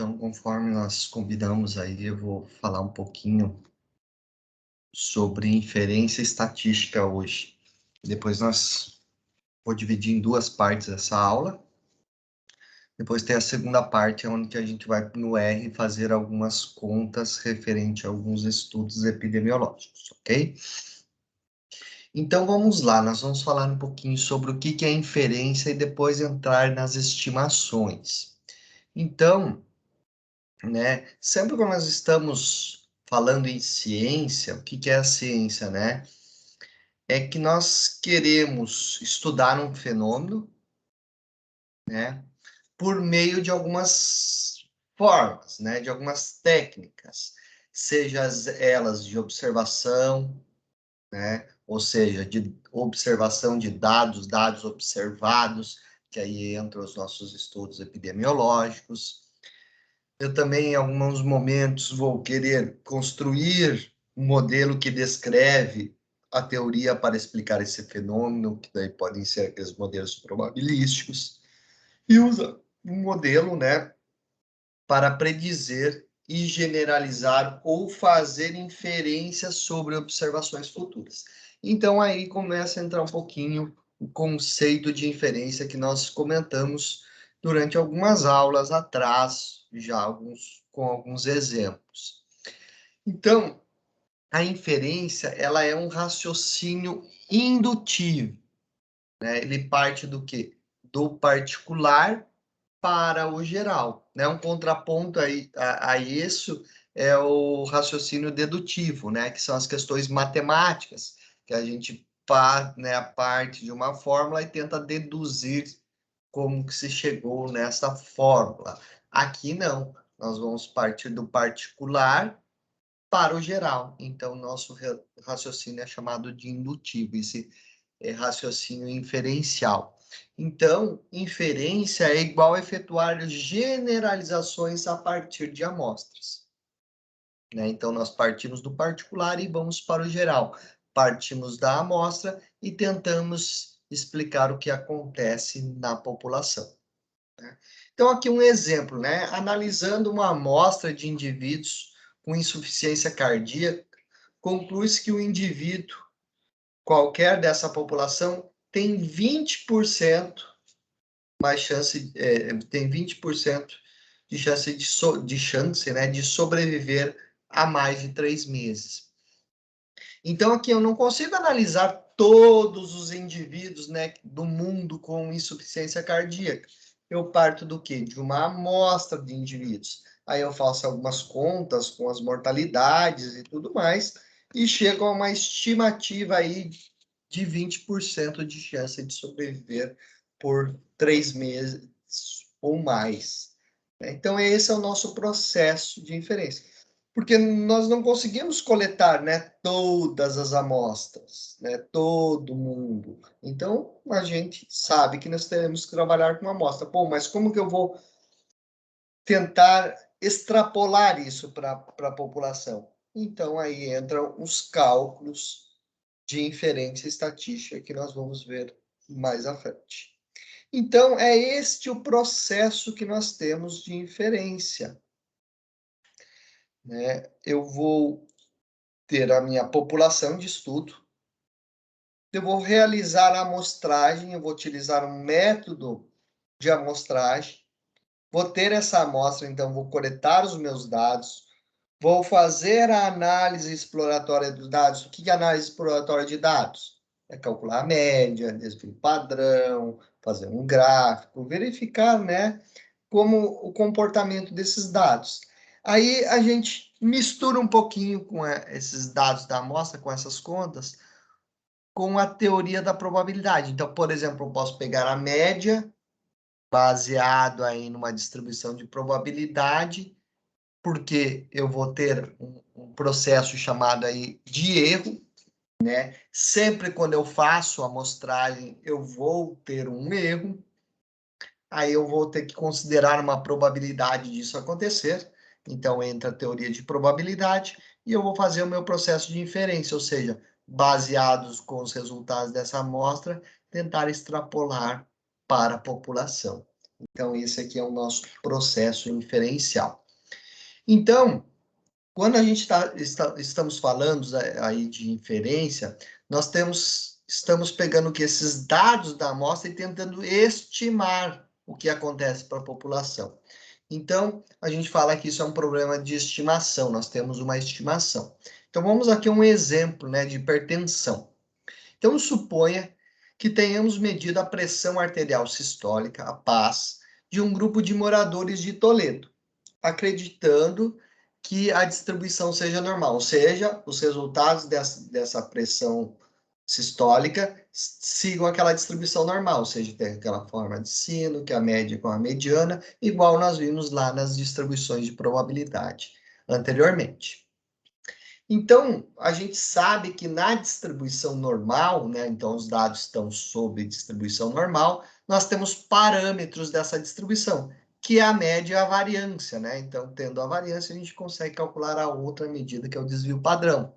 Então, conforme nós combinamos aí, eu vou falar um pouquinho sobre inferência estatística hoje. Depois vou dividir em duas partes essa aula. Depois tem a segunda parte, onde a gente vai no R fazer algumas contas referente a alguns estudos epidemiológicos, ok? Então, vamos lá, nós vamos falar um pouquinho sobre o que é inferência e depois entrar nas estimações. Então, né, sempre quando nós estamos falando em ciência, o que é a ciência, né? É que nós queremos estudar um fenômeno, né, por meio de algumas formas, né, de algumas técnicas, seja elas de observação, né, ou seja, de observação de dados observados, que aí entram os nossos estudos epidemiológicos. Eu também, em alguns momentos, vou querer construir um modelo que descreve a teoria para explicar esse fenômeno, que daí podem ser aqueles modelos probabilísticos, e usa um modelo, né, para predizer e generalizar ou fazer inferências sobre observações futuras. Então, aí começa a entrar um pouquinho o conceito de inferência que nós comentamos durante algumas aulas atrás, já com alguns exemplos. Então, a inferência, ela é um raciocínio indutivo, né? Ele parte do quê? Do particular para o geral, né? Um contraponto a isso é o raciocínio dedutivo, né? Que são as questões matemáticas, que a gente né, parte de uma fórmula e tenta deduzir como que se chegou nessa fórmula. Aqui não, nós vamos partir do particular para o geral. Então, nosso raciocínio é chamado de indutivo, esse é raciocínio inferencial. Então, inferência é igual a efetuar generalizações a partir de amostras, né? Então, nós partimos do particular e vamos para o geral. Partimos da amostra e tentamos explicar o que acontece na população, né? Então, aqui um exemplo, né? Analisando uma amostra de indivíduos com insuficiência cardíaca, conclui-se que o indivíduo qualquer dessa população tem 20% mais chance, tem 20% de chance né, de sobreviver a mais de 3 meses. Então, aqui eu não consigo analisar todos os indivíduos, né, do mundo com insuficiência cardíaca. Eu parto do quê? De uma amostra de indivíduos. Aí eu faço algumas contas com as mortalidades e tudo mais, e chego a uma estimativa aí de 20% de chance de sobreviver por 3 meses ou mais. Então, esse é o nosso processo de inferência. Porque nós não conseguimos coletar, né, todas as amostras, né, todo mundo. Então, a gente sabe que nós teremos que trabalhar com uma amostra. Pô, mas como que eu vou tentar extrapolar isso para a população? Então, aí entram os cálculos de inferência estatística que nós vamos ver mais à frente. Então, é este o processo que nós temos de inferência, né? Eu vou ter a minha população de estudo, eu vou realizar a amostragem, eu vou utilizar um método de amostragem, vou ter essa amostra, então vou coletar os meus dados, vou fazer a análise exploratória dos dados. O que é análise exploratória de dados? É calcular a média, desvio padrão, fazer um gráfico, verificar, né, como o comportamento desses dados. Aí a gente mistura um pouquinho com esses dados da amostra, com essas contas, com a teoria da probabilidade. Então, por exemplo, eu posso pegar a média, baseado aí numa distribuição de probabilidade, porque eu vou ter um processo chamado aí de erro, né? Sempre quando eu faço a amostragem, eu vou ter um erro, aí eu vou ter que considerar uma probabilidade disso acontecer, então entra a teoria de probabilidade, e eu vou fazer o meu processo de inferência, ou seja, baseados com os resultados dessa amostra, tentar extrapolar para a população. Então, esse aqui é o nosso processo inferencial. Então, quando a gente estamos falando aí de inferência, nós estamos pegando que esses dados da amostra e tentando estimar o que acontece para a população. Então, a gente fala que isso é um problema de estimação, nós temos uma estimação. Então, vamos aqui um exemplo, né, de hipertensão. Então, suponha que tenhamos medido a pressão arterial sistólica, a PAS, de um grupo de moradores de Toledo, acreditando que a distribuição seja normal, ou seja, os resultados dessa pressão sistólica sigam aquela distribuição normal, ou seja, tem aquela forma de sino, que é a média com a mediana, igual nós vimos lá nas distribuições de probabilidade anteriormente. Então, a gente sabe que na distribuição normal, né, então os dados estão sob distribuição normal, nós temos parâmetros dessa distribuição, que é a média e a variância, né? Então, tendo a variância, a gente consegue calcular a outra medida, que é o desvio padrão.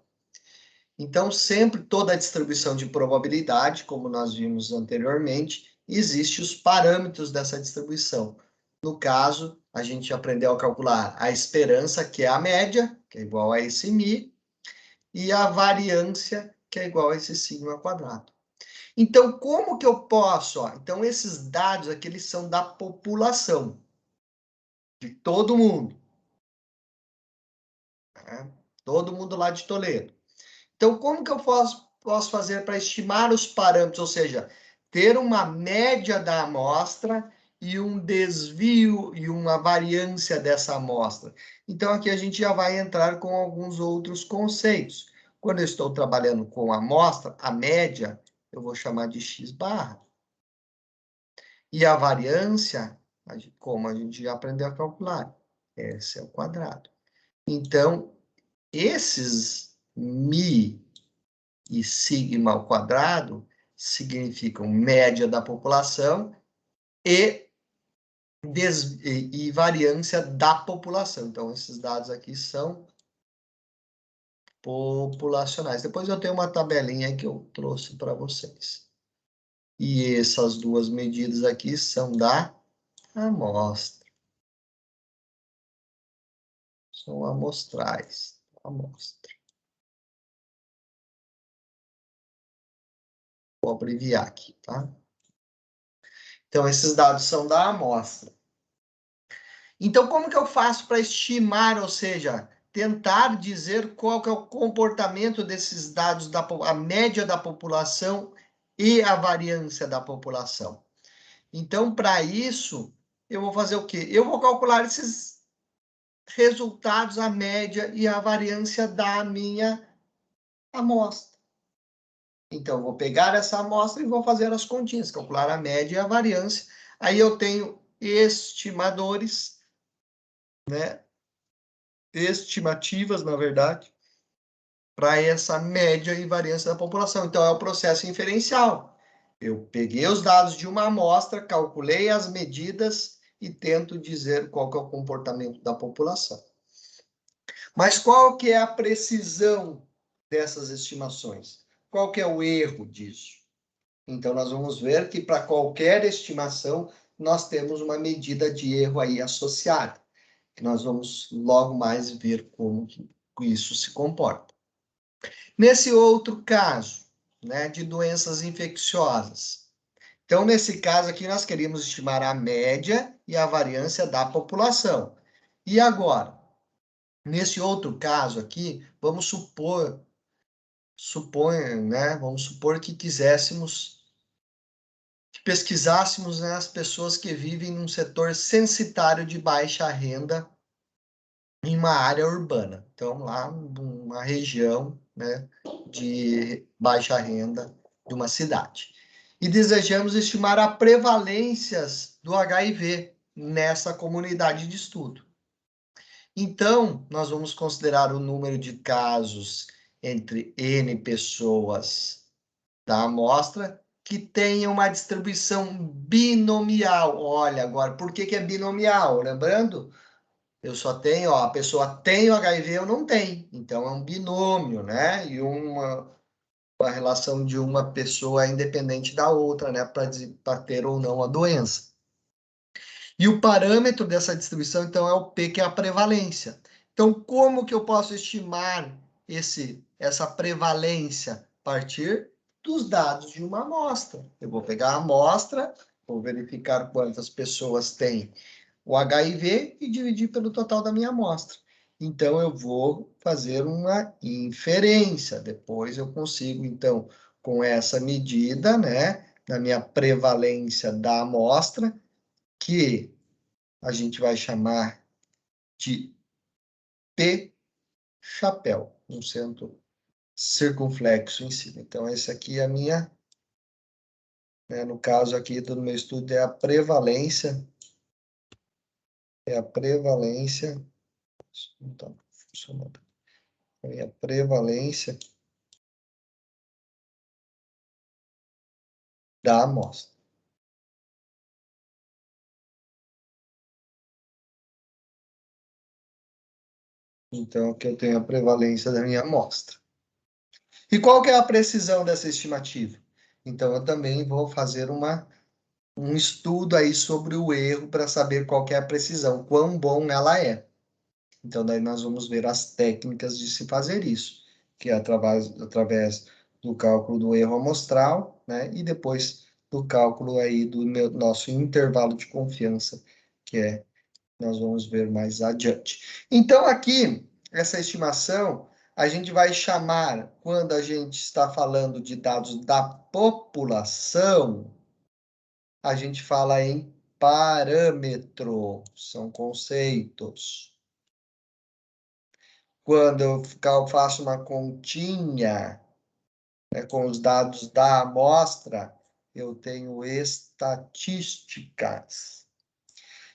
Então, sempre toda a distribuição de probabilidade, como nós vimos anteriormente, existe os parâmetros dessa distribuição. No caso, a gente aprendeu a calcular a esperança, que é a média, que é igual a esse μ, e a variância, que é igual a esse sigma quadrado. Então, como que eu posso? Então, esses dados aqui, eles são da população, de todo mundo. Né? Todo mundo lá de Toledo. Então, como que eu posso fazer para estimar os parâmetros? Ou seja, ter uma média da amostra e um desvio e uma variância dessa amostra. Então, aqui a gente já vai entrar com alguns outros conceitos. Quando eu estou trabalhando com a amostra, a média, eu vou chamar de x barra. E a variância, como a gente já aprendeu a calcular, S é o quadrado. Então, esses μ e sigma ao quadrado significam média da população e, variância da população. Então, esses dados aqui são populacionais. Depois eu tenho uma tabelinha que eu trouxe para vocês. E essas duas medidas aqui são da amostra. São amostrais. Amostra. Vou abreviar aqui, tá? Então, esses dados são da amostra. Então, como que eu faço para estimar, ou seja, tentar dizer qual que é o comportamento desses dados, a média da população e a variância da população? Então, para isso, eu vou fazer o quê? Eu vou calcular esses resultados, a média e a variância da minha amostra. Então, eu vou pegar essa amostra e vou fazer as continhas, calcular a média e a variância. Aí eu tenho estimadores, né? Estimativas, na verdade, para essa média e variância da população. Então, é o processo inferencial. Eu peguei os dados de uma amostra, calculei as medidas e tento dizer qual que é o comportamento da população. Mas qual que é a precisão dessas estimações? Qual que é o erro disso? Então, nós vamos ver que para qualquer estimação, nós temos uma medida de erro aí associada, que nós vamos logo mais ver como que isso se comporta. Nesse outro caso, né, de doenças infecciosas. Então, nesse caso aqui, nós queríamos estimar a média e a variância da população. E agora, nesse outro caso aqui, vamos supor que pesquisássemos, né, as pessoas que vivem num setor censitário de baixa renda em uma área urbana. Então, lá, uma região, né, de baixa renda de uma cidade. E desejamos estimar a prevalência do HIV nessa comunidade de estudo. Então, nós vamos considerar o número de casos entre N pessoas da amostra que tenham uma distribuição binomial. Olha, agora, por que é binomial? Lembrando, eu só tenho, ó, a pessoa tem o HIV, eu não tenho. Então, é um binômio, né? E a relação de uma pessoa é independente da outra, né? Para ter ou não a doença. E o parâmetro dessa distribuição, então, é o P, que é a prevalência. Então, como que eu posso estimar essa prevalência? A partir dos dados de uma amostra. Eu vou pegar a amostra, vou verificar quantas pessoas têm o HIV e dividir pelo total da minha amostra. Então, eu vou fazer uma inferência. Depois eu consigo, então, com essa medida, né, na minha prevalência da amostra, que a gente vai chamar de P chapéu, um centro circunflexo em cima. Então, esse aqui é a minha, né, no caso aqui do meu estudo, é a prevalência, não está funcionando, é a prevalência da amostra. Então, aqui eu tenho a prevalência da minha amostra. E qual que é a precisão dessa estimativa? Então, eu também vou fazer um estudo aí sobre o erro para saber qual que é a precisão, quão bom ela é. Então, daí nós vamos ver as técnicas de se fazer isso, que é através do cálculo do erro amostral, né? E depois do cálculo aí do nosso intervalo de confiança, que é, nós vamos ver mais adiante. Então, aqui, essa estimação, a gente vai chamar, quando a gente está falando de dados da população, a gente fala em parâmetro, são conceitos. Quando eu faço uma continha, né, com os dados da amostra, eu tenho estatísticas.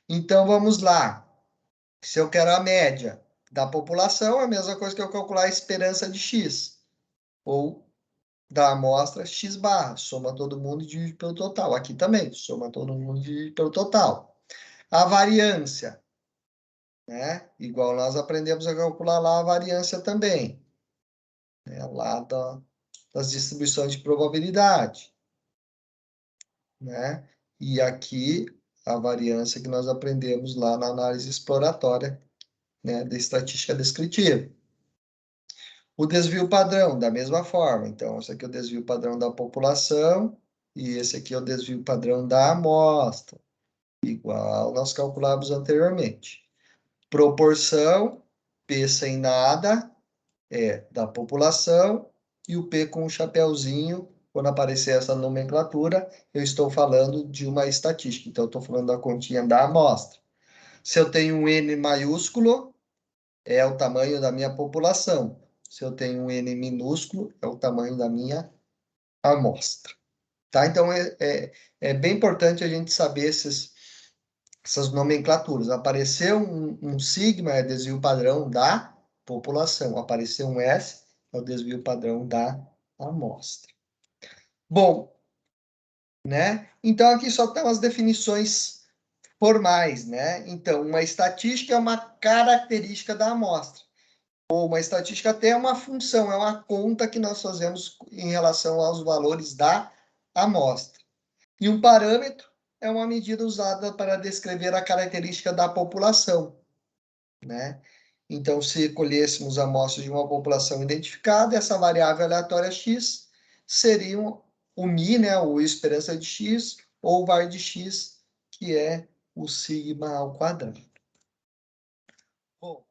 Então, vamos lá. Se eu quero a média da população, é a mesma coisa que eu calcular a esperança de X. Ou da amostra X barra. Soma todo mundo e divide pelo total. Aqui também, soma todo mundo e divide pelo total. A variância, né? Igual nós aprendemos a calcular lá a variância também. Né? Lá das distribuições de probabilidade, né? E aqui a variância que nós aprendemos lá na análise exploratória, né, da estatística descritiva. O desvio padrão, da mesma forma. Então, esse aqui é o desvio padrão da população e esse aqui é o desvio padrão da amostra, igual nós calculamos anteriormente. Proporção, P sem nada, é da população, e o P com um chapéuzinho, quando aparecer essa nomenclatura, eu estou falando de uma estatística. Então, eu estou falando da continha da amostra. Se eu tenho um N maiúsculo, é o tamanho da minha população. Se eu tenho um N minúsculo, é o tamanho da minha amostra. Tá? Então, é bem importante a gente saber essas nomenclaturas. Apareceu um sigma, é desvio padrão da população. Apareceu um S, é o desvio padrão da amostra. Bom, né? Então, aqui só estão as definições formais, né? Então, uma estatística é uma característica da amostra. Ou uma estatística até é uma função, é uma conta que nós fazemos em relação aos valores da amostra. E um parâmetro é uma medida usada para descrever a característica da população, né? Então, se colhêssemos amostras de uma população identificada, essa variável aleatória x seria o μ, né, o esperança de x, ou o var de x, que é o sigma ao quadrado. Bom,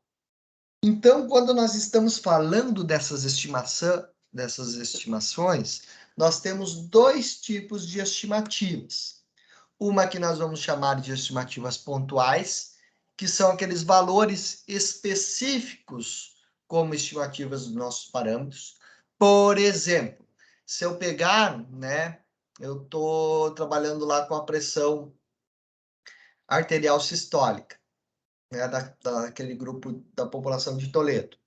então, quando nós estamos falando dessas estimações, nós temos dois tipos de estimativas. Uma que nós vamos chamar de estimativas pontuais, que são aqueles valores específicos como estimativas dos nossos parâmetros. Por exemplo, se eu pegar, né, eu estou trabalhando lá com a pressão arterial sistólica, né, daquele grupo da população de Toledo.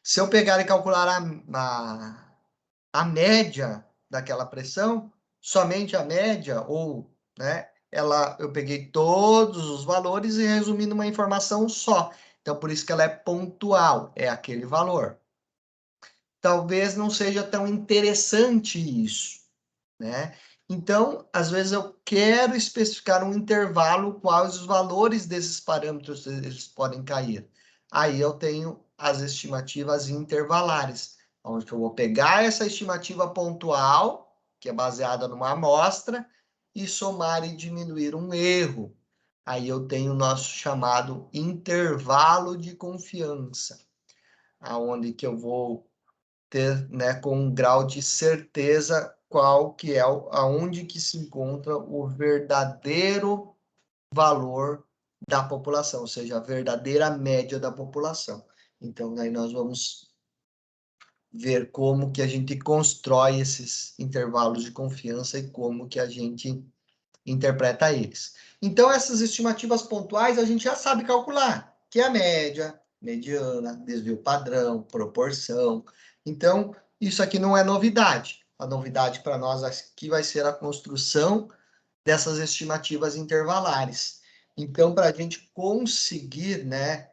Se eu pegar e calcular a média daquela pressão, somente a média, ou, né, eu peguei todos os valores e resumi numa informação só. Então, por isso que ela é pontual, é aquele valor. Talvez não seja tão interessante isso, né? Então, às vezes eu quero especificar um intervalo, quais os valores desses parâmetros eles podem cair. Aí eu tenho as estimativas intervalares, onde eu vou pegar essa estimativa pontual, que é baseada numa amostra, e somar e diminuir um erro. Aí eu tenho o nosso chamado intervalo de confiança, aonde que eu vou ter, né, com um grau de certeza qual que é aonde que se encontra o verdadeiro valor da população, ou seja, a verdadeira média da população. Então, daí nós vamos ver como que a gente constrói esses intervalos de confiança e como que a gente interpreta eles. Então, essas estimativas pontuais a gente já sabe calcular, que é a média, mediana, desvio padrão, proporção. Então, isso aqui não é novidade. A novidade para nós aqui vai ser a construção dessas estimativas intervalares. Então, para a gente conseguir, né,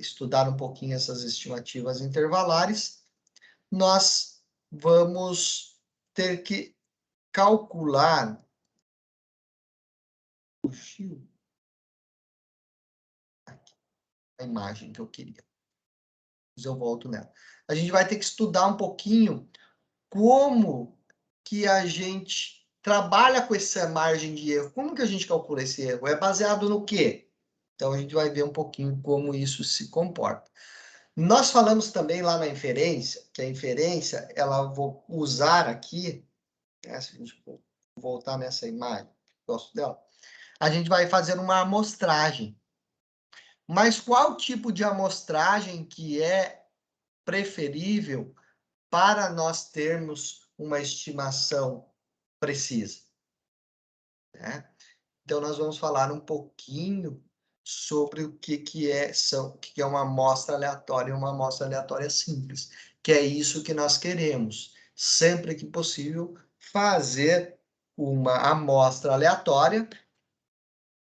estudar um pouquinho essas estimativas intervalares, nós vamos ter que calcular o fio, a imagem que eu queria. Mas eu volto nela. A gente vai ter que estudar um pouquinho como que a gente trabalha com essa margem de erro. Como que a gente calcula esse erro? É baseado no quê? Então, a gente vai ver um pouquinho como isso se comporta. Nós falamos também lá na inferência, que a inferência, ela vou usar aqui, né, se a gente voltar nessa imagem, gosto dela, a gente vai fazer uma amostragem. Mas qual tipo de amostragem que é preferível para nós termos uma estimação precisa, né? Então, nós vamos falar um pouquinho sobre o que é uma amostra aleatória e uma amostra aleatória simples, que é isso que nós queremos, sempre que possível, fazer uma amostra aleatória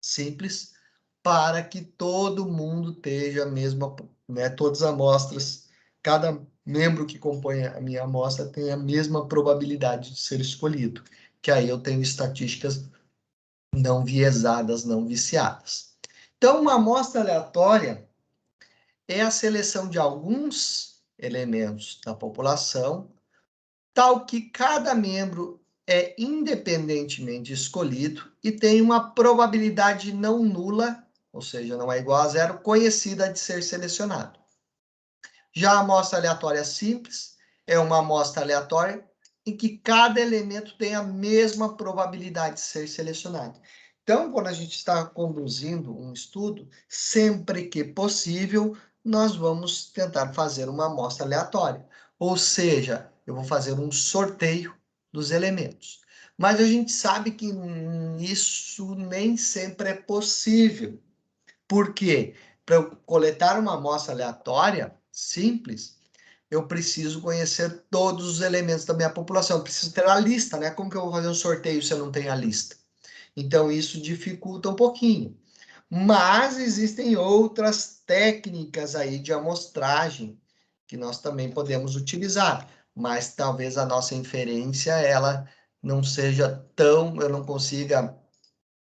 simples para que todo mundo esteja a mesma, né, todas as amostras, cada membro que compõe a minha amostra tem a mesma probabilidade de ser escolhido, que aí eu tenho estatísticas não viesadas, não viciadas. Então, uma amostra aleatória é a seleção de alguns elementos da população, tal que cada membro é independentemente escolhido e tem uma probabilidade não nula, ou seja, não é igual a zero, conhecida de ser selecionado. Já a amostra aleatória simples é uma amostra aleatória em que cada elemento tem a mesma probabilidade de ser selecionado. Então, quando a gente está conduzindo um estudo, sempre que possível, nós vamos tentar fazer uma amostra aleatória. Ou seja, eu vou fazer um sorteio dos elementos. Mas a gente sabe que isso nem sempre é possível. Por quê? Para eu coletar uma amostra aleatória, simples, eu preciso conhecer todos os elementos da minha população. Eu preciso ter a lista, né? Como que eu vou fazer um sorteio se eu não tenho a lista? Então, isso dificulta um pouquinho. Mas existem outras técnicas aí de amostragem que nós também podemos utilizar. Mas talvez a nossa inferência, ela não seja tão, eu não consiga,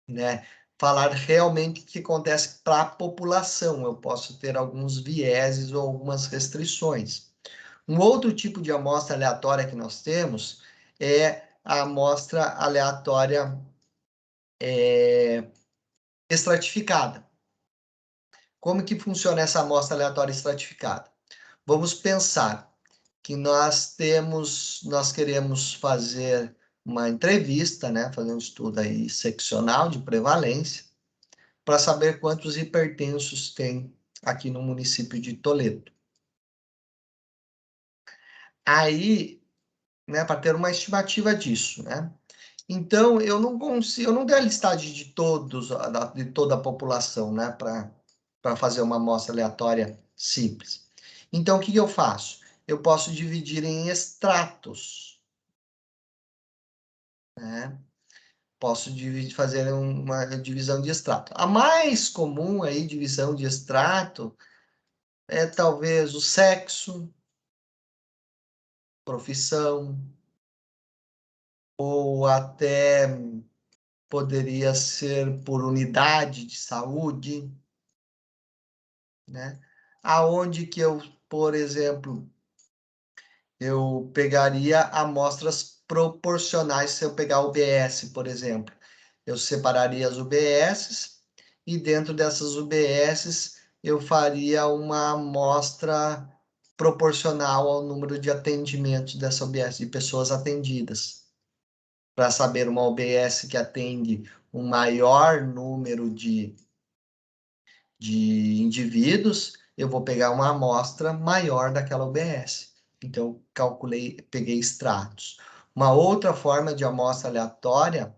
né, falar realmente o que acontece para a população. Eu posso ter alguns vieses ou algumas restrições. Um outro tipo de amostra aleatória que nós temos é a amostra aleatória estratificada. Como que funciona essa amostra aleatória estratificada? Vamos pensar que nós queremos fazer uma entrevista, né, fazer um estudo aí seccional de prevalência, para saber quantos hipertensos tem aqui no município de Toledo. Aí, né, para ter uma estimativa disso, né? Então, eu não consigo, eu não dei a listagem de de toda a população, né, para fazer uma amostra aleatória simples. Então, o que eu faço? Eu posso dividir em extratos, né? Posso fazer uma divisão de extrato. A mais comum aí, divisão de extrato, é talvez o sexo, profissão, ou até poderia ser por unidade de saúde, né? Aonde que eu, por exemplo, eu pegaria amostras proporcionais, se eu pegar o UBS, por exemplo. Eu separaria as UBSs e dentro dessas UBSs eu faria uma amostra proporcional ao número de atendimentos dessa UBS, de pessoas atendidas. Para saber uma UBS que atende um maior número de indivíduos, eu vou pegar uma amostra maior daquela UBS. Então, peguei extratos. Uma outra forma de amostra aleatória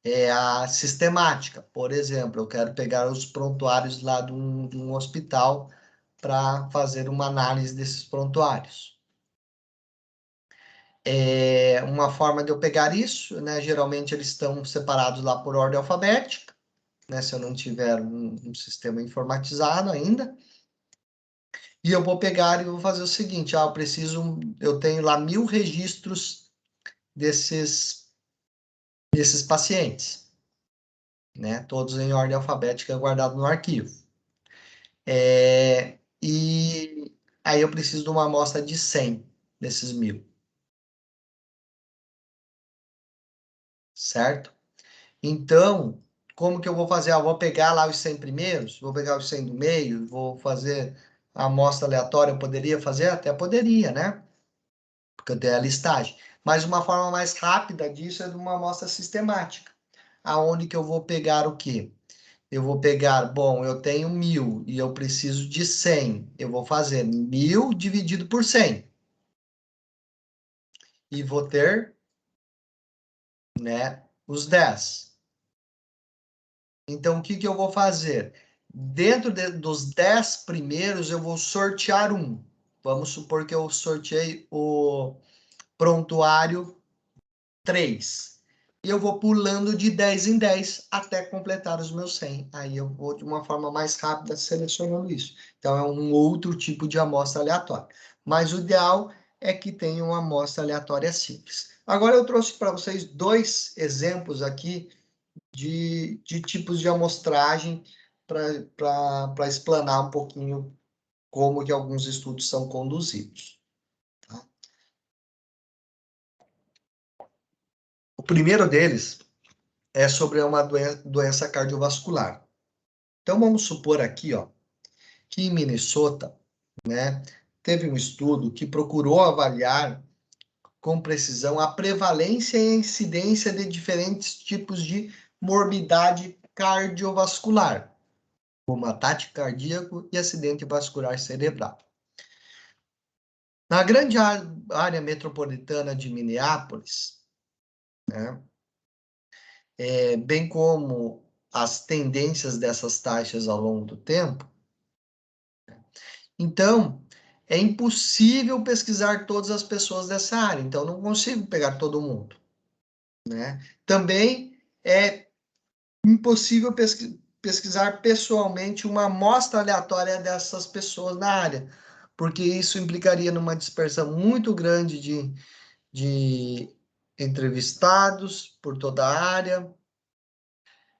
é a sistemática. Por exemplo, eu quero pegar os prontuários lá de um hospital para fazer uma análise desses prontuários. Uma forma de eu pegar isso, né? Geralmente eles estão separados lá por ordem alfabética, né? Se eu não tiver um sistema informatizado ainda. E eu vou pegar e vou fazer o seguinte, eu tenho lá 1000 registros desses pacientes, né? Todos em ordem alfabética guardados no arquivo. E aí eu preciso de uma amostra de 100 desses 1000, certo? Então, como que eu vou fazer? Eu vou pegar lá os 100 primeiros, vou pegar os 100 do meio, vou fazer a amostra aleatória, eu poderia fazer? Até poderia, né? Porque eu tenho a listagem. Mas uma forma mais rápida disso é de uma amostra sistemática. Aonde que eu vou pegar o quê? Eu vou pegar, bom, eu tenho 1000 e eu preciso de 100. Eu vou fazer 1000 dividido por 100. E vou ter, né, os 10. Então, o que que eu vou fazer? Dentro dos 10 primeiros, eu vou sortear um. Vamos supor que eu sorteei o prontuário 3. E eu vou pulando de 10 em 10 até completar os meus 100. Aí eu vou de uma forma mais rápida selecionando isso. Então, é um outro tipo de amostra aleatória. Mas o ideal é que tenha uma amostra aleatória simples. Agora eu trouxe para vocês 2 exemplos aqui de tipos de amostragem para explanar um pouquinho como que alguns estudos são conduzidos. Tá? O primeiro deles é sobre uma doença cardiovascular. Então, vamos supor aqui, ó, que em Minnesota, né, teve um estudo que procurou avaliar com precisão a prevalência e a incidência de diferentes tipos de morbidade cardiovascular, como ataque cardíaco e acidente vascular cerebral. Na grande área metropolitana de Minneapolis, né, bem como as tendências dessas taxas ao longo do tempo, então é impossível pesquisar todas as pessoas dessa área, então não consigo pegar todo mundo, né? Também é impossível pesquisar pessoalmente uma amostra aleatória dessas pessoas na área, porque isso implicaria numa dispersão muito grande de entrevistados por toda a área.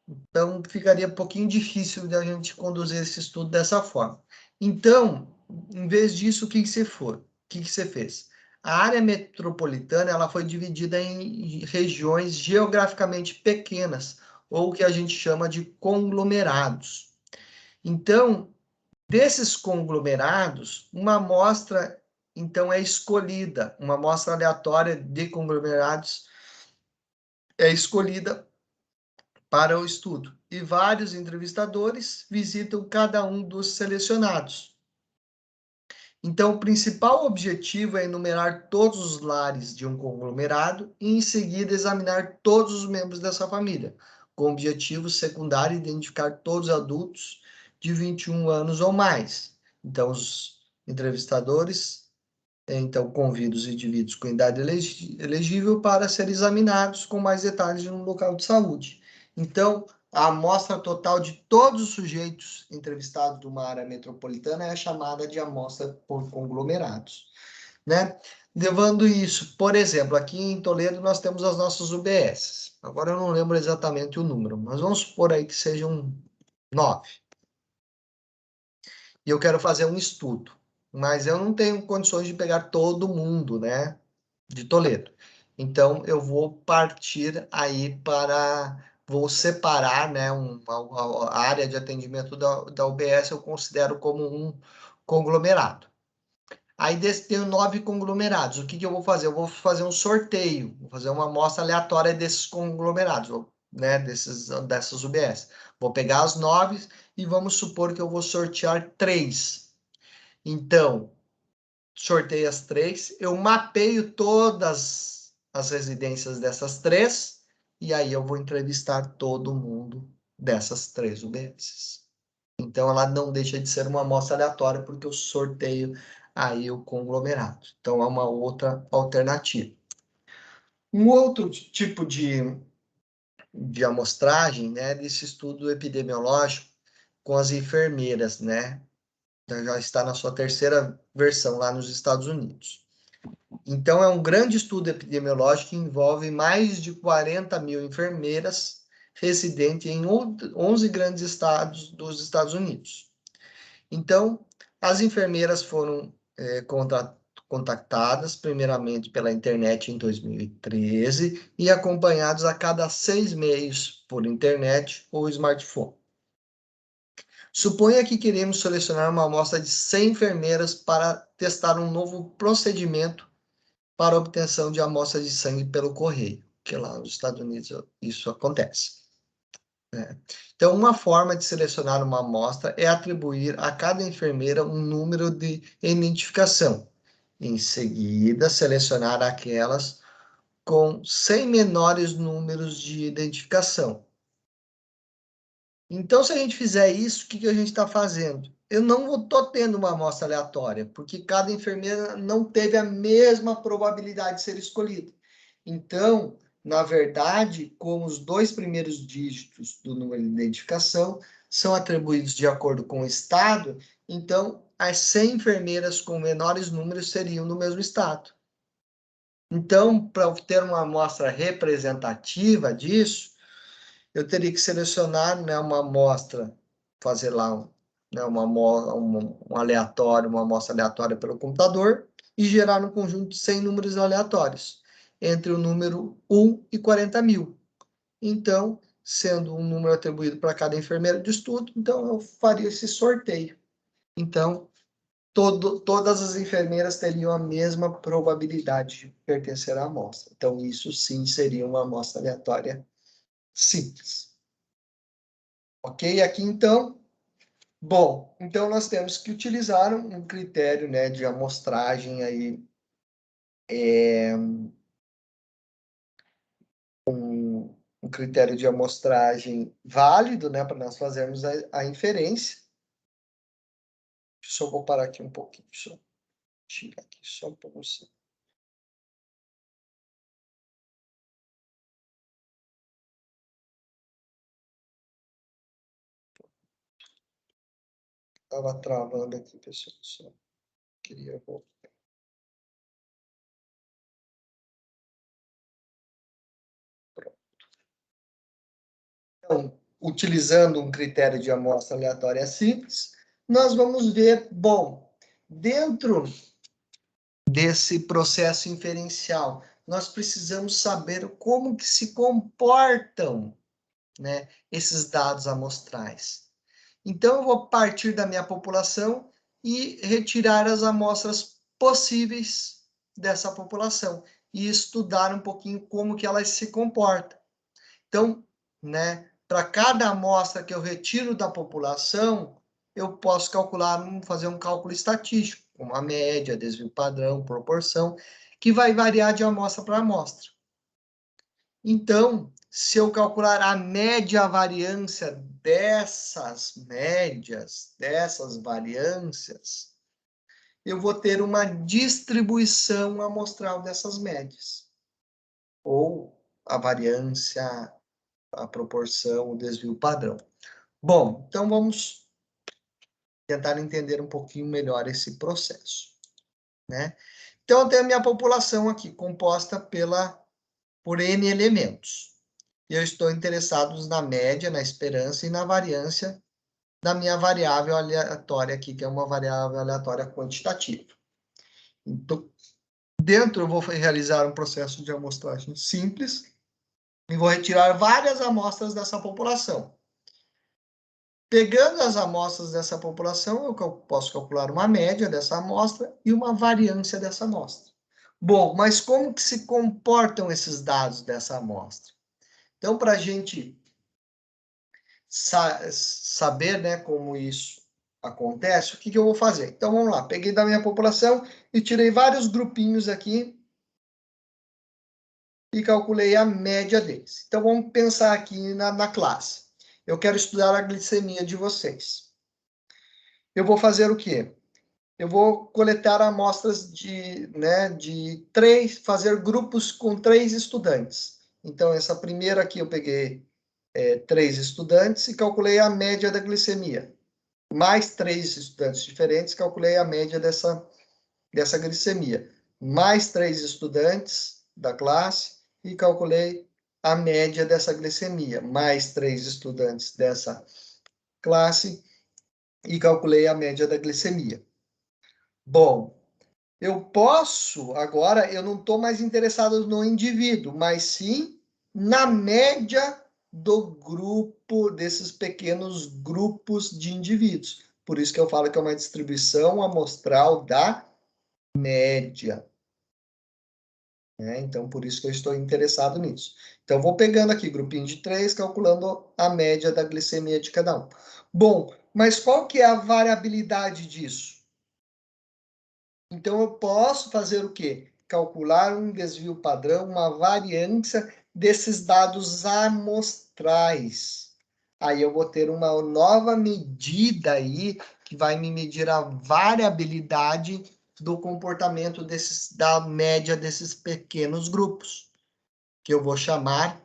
Então, ficaria um pouquinho difícil de a gente conduzir esse estudo dessa forma. Então, em vez disso, o que que você fez? A área metropolitana ela foi dividida em regiões geograficamente pequenas, ou o que a gente chama de conglomerados. Então, desses conglomerados, uma amostra então é escolhida, uma amostra aleatória de conglomerados é escolhida para o estudo, e vários entrevistadores visitam cada um dos selecionados. Então, o principal objetivo é enumerar todos os lares de um conglomerado e, em seguida, examinar todos os membros dessa família, com o objetivo secundário identificar todos os adultos de 21 anos ou mais. Então, os entrevistadores convidam os indivíduos com idade elegível para serem examinados com mais detalhes no local de saúde. Então, a amostra total de todos os sujeitos entrevistados de uma área metropolitana é chamada de amostra por conglomerados, né? Levando isso, por exemplo, aqui em Toledo nós temos as nossas UBS. Agora eu não lembro exatamente o número, mas vamos supor aí que sejam 9. E eu quero fazer um estudo, mas eu não tenho condições de pegar todo mundo, né, de Toledo. Então eu vou partir aí vou separar, né, a área de atendimento da UBS eu considero como um conglomerado. Aí tenho 9 conglomerados. O que eu vou fazer? Eu vou fazer um sorteio, vou fazer uma amostra aleatória desses conglomerados, né, dessas UBS. Vou pegar as 9 e vamos supor que eu vou sortear 3. Então, sorteio as 3, eu mapeio todas as residências dessas 3 e aí eu vou entrevistar todo mundo dessas 3 UBS. Então, ela não deixa de ser uma amostra aleatória, porque eu sorteio aí o conglomerado. Então, é uma outra alternativa. Um outro tipo de amostragem, né, desse estudo epidemiológico com as enfermeiras, né, já está na sua terceira versão lá nos Estados Unidos. Então, é um grande estudo epidemiológico que envolve mais de 40 mil enfermeiras residentes em 11 grandes estados dos Estados Unidos. Então, as enfermeiras foram contactadas primeiramente pela internet em 2013 e acompanhados a cada 6 meses por internet ou smartphone. Suponha que queremos selecionar uma amostra de 100 enfermeiras para testar um novo procedimento para obtenção de amostras de sangue pelo correio, que lá nos Estados Unidos isso acontece. Então, uma forma de selecionar uma amostra é atribuir a cada enfermeira um número de identificação. Em seguida, selecionar aquelas com 100 menores números de identificação. Então, se a gente fizer isso, o que a gente está fazendo? Eu não estou tendo uma amostra aleatória, porque cada enfermeira não teve a mesma probabilidade de ser escolhida. Então, na verdade, como os 2 primeiros dígitos do número de identificação são atribuídos de acordo com o estado, então as 100 enfermeiras com menores números seriam do mesmo estado. Então, para obter uma amostra representativa disso, eu teria que selecionar, né, uma amostra, fazer lá né, um aleatório, uma amostra aleatória pelo computador e gerar um conjunto de 100 números aleatórios, entre o número 1 e 40 mil. Então, sendo um número atribuído para cada enfermeira de estudo, então eu faria esse sorteio. Então, todas as enfermeiras teriam a mesma probabilidade de pertencer à amostra. Então, isso sim seria uma amostra aleatória simples. Ok? Aqui, então, bom, então nós temos que utilizar um critério, né, de amostragem aí, um critério de amostragem válido, né, para nós fazermos a inferência. Só vou parar aqui um pouquinho, só tirar aqui só para você. Estava travando aqui, pessoal, só queria voltar. Então, utilizando um critério de amostra aleatória simples, nós vamos ver, bom, dentro desse processo inferencial, nós precisamos saber como que se comportam, né, esses dados amostrais. Então, eu vou partir da minha população e retirar as amostras possíveis dessa população e estudar um pouquinho como que elas se comportam. Então, né, para cada amostra que eu retiro da população, eu posso calcular, fazer um cálculo estatístico, uma média, desvio padrão, proporção, que vai variar de amostra para amostra. Então, se eu calcular a média variância dessas médias, dessas variâncias, eu vou ter uma distribuição amostral dessas médias. Ou a variância, a proporção, o desvio padrão. Bom, então vamos tentar entender um pouquinho melhor esse processo, né? Então, eu tenho a minha população aqui, composta por N elementos. E eu estou interessado na média, na esperança e na variância da minha variável aleatória aqui, que é uma variável aleatória quantitativa. Então, dentro eu vou realizar um processo de amostragem simples e vou retirar várias amostras dessa população. Pegando as amostras dessa população, eu posso calcular uma média dessa amostra e uma variância dessa amostra. Bom, mas como que se comportam esses dados dessa amostra? Então, para a gente saber, né, como isso acontece, o que eu vou fazer? Então, vamos lá. Peguei da minha população e tirei vários grupinhos aqui e calculei a média deles. Então, vamos pensar aqui na classe. Eu quero estudar a glicemia de vocês. Eu vou fazer o quê? Eu vou coletar amostras de 3, fazer grupos com 3 estudantes. Então, essa primeira aqui eu peguei 3 estudantes e calculei a média da glicemia. Mais 3 estudantes diferentes, calculei a média dessa glicemia. Mais 3 estudantes da classe e calculei a média dessa glicemia. Mais 3 estudantes dessa classe e calculei a média da glicemia. Bom, eu posso, agora, eu não estou mais interessado no indivíduo, mas sim na média do grupo, desses pequenos grupos de indivíduos. Por isso que eu falo que é uma distribuição amostral da média. Então, por isso que eu estou interessado nisso. Então, vou pegando aqui grupinho de 3, calculando a média da glicemia de cada um. Bom, mas qual que é a variabilidade disso? Então, eu posso fazer o quê? Calcular um desvio padrão, uma variância desses dados amostrais. Aí eu vou ter uma nova medida aí, que vai me medir a variabilidade do comportamento da média desses pequenos grupos, que eu vou chamar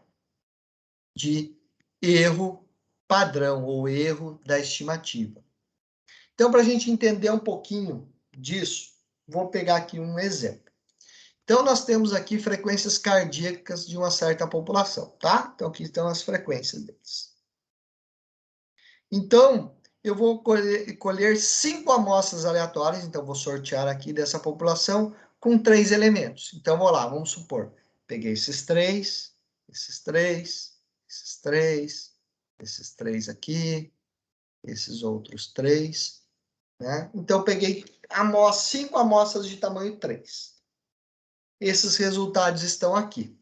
de erro padrão, ou erro da estimativa. Então, para a gente entender um pouquinho disso, vou pegar aqui um exemplo. Então, nós temos aqui frequências cardíacas de uma certa população, tá? Então, aqui estão as frequências deles. Então, eu vou colher 5 amostras aleatórias, então vou sortear aqui dessa população com 3 elementos. Então, vou lá, vamos supor, peguei esses 3, esses 3, esses 3, esses 3 aqui, esses outros 3, né? Então, eu peguei 5 amostras de tamanho 3. Esses resultados estão aqui.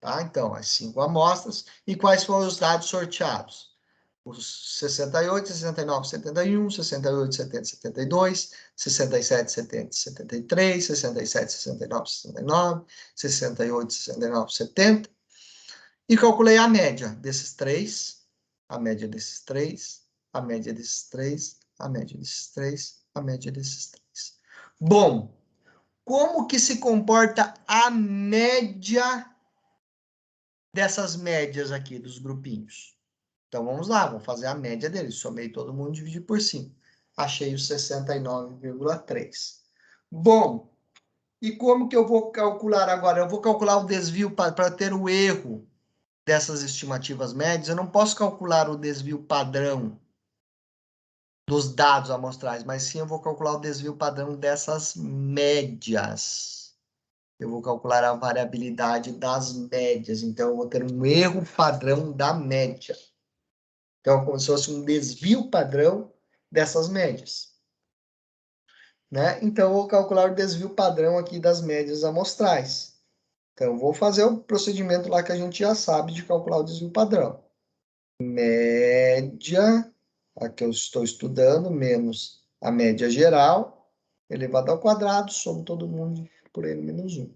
Tá? Então, as 5 amostras. E quais foram os dados sorteados? Os 68, 69, 71, 68, 70, 72, 67, 70, 73, 67, 69, 69, 68, 69, 70. E calculei a média desses 3, a média desses 3, a média desses 3, a média desses 3, a média desses 3. Bom, como que se comporta a média dessas médias aqui, dos grupinhos? Então, vamos lá, vou fazer a média deles. Somei todo mundo, dividi por 5. Achei o 69,3. Bom, e como que eu vou calcular agora? Eu vou calcular o desvio para ter o erro dessas estimativas médias. Eu não posso calcular o desvio padrão dos dados amostrais, mas sim eu vou calcular o desvio padrão dessas médias. Eu vou calcular a variabilidade das médias. Então, eu vou ter um erro padrão da média. Então, é como se fosse um desvio padrão dessas médias. Né? Então, eu vou calcular o desvio padrão aqui das médias amostrais. Então, eu vou fazer o procedimento lá que a gente já sabe de calcular o desvio padrão. Média, a que eu estou estudando, menos a média geral, elevado ao quadrado, somo todo mundo por N menos 1.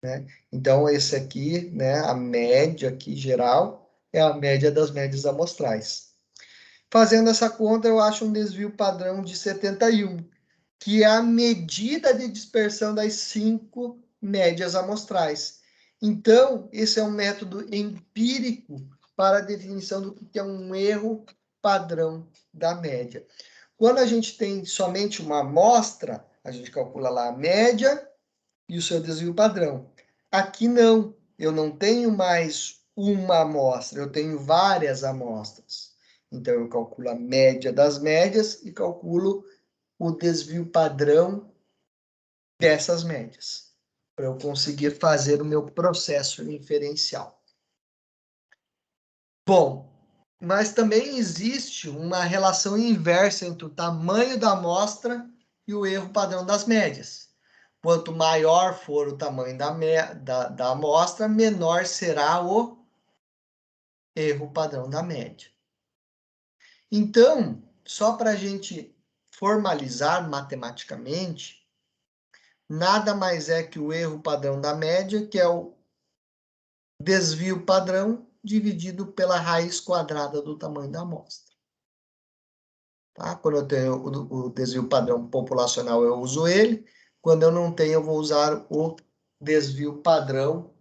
Né? Então, esse aqui, né, a média aqui geral, é a média das médias amostrais. Fazendo essa conta, eu acho um desvio padrão de 71, que é a medida de dispersão das 5 médias amostrais. Então, esse é um método empírico para a definição do que é um erro padrão da média. Quando a gente tem somente uma amostra, a gente calcula lá a média e o seu desvio padrão. Aqui não, eu não tenho mais uma amostra, eu tenho várias amostras. Então, eu calculo a média das médias e calculo o desvio padrão dessas médias, para eu conseguir fazer o meu processo inferencial. Bom, mas também existe uma relação inversa entre o tamanho da amostra e o erro padrão das médias. Quanto maior for o tamanho da amostra, menor será o erro padrão da média. Então, só para a gente formalizar matematicamente, nada mais é que o erro padrão da média, que é o desvio padrão dividido pela raiz quadrada do tamanho da amostra. Tá? Quando eu tenho o desvio padrão populacional, eu uso ele. Quando eu não tenho, eu vou usar o desvio padrão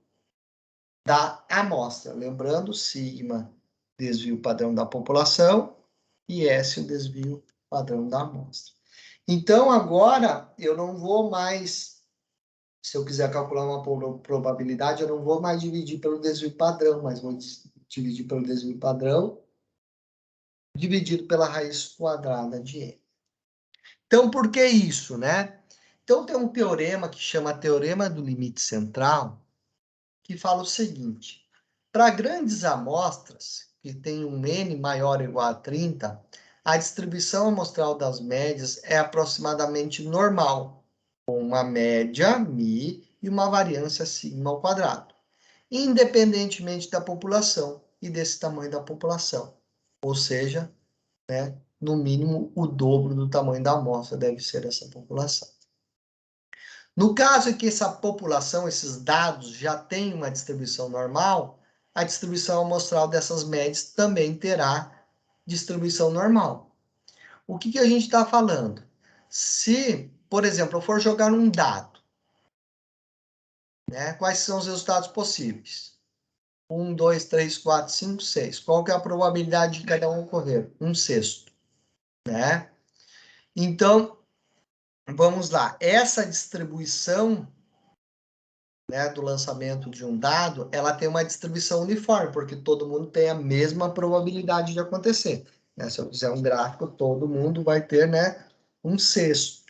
da amostra. Lembrando, sigma, desvio padrão da população, e S, o desvio padrão da amostra. Então, agora, eu não vou mais, se eu quiser calcular uma probabilidade, eu não vou mais dividir pelo desvio padrão, mas vou dividir pelo desvio padrão dividido pela raiz quadrada de N. Então, por que isso, né? Então, tem um teorema que chama Teorema do Limite Central, que fala o seguinte: para grandes amostras, que tem um N maior ou igual a 30, a distribuição amostral das médias é aproximadamente normal, com uma média, μ, e uma variância sigma ao quadrado, independentemente da população e desse tamanho da população. Ou seja, né, no mínimo o dobro do tamanho da amostra deve ser essa população. No caso em que essa população, esses dados, já têm uma distribuição normal, a distribuição amostral dessas médias também terá distribuição normal. O que a gente está falando? Se, por exemplo, eu for jogar um dado, né, quais são os resultados possíveis? 1, 2, 3, 4, 5, 6. Qual que é a probabilidade de cada um ocorrer? 1/6, né? Então, vamos lá. Essa distribuição, né, do lançamento de um dado, ela tem uma distribuição uniforme, porque todo mundo tem a mesma probabilidade de acontecer. Né? Se eu fizer um gráfico, todo mundo vai ter, né, 1/6.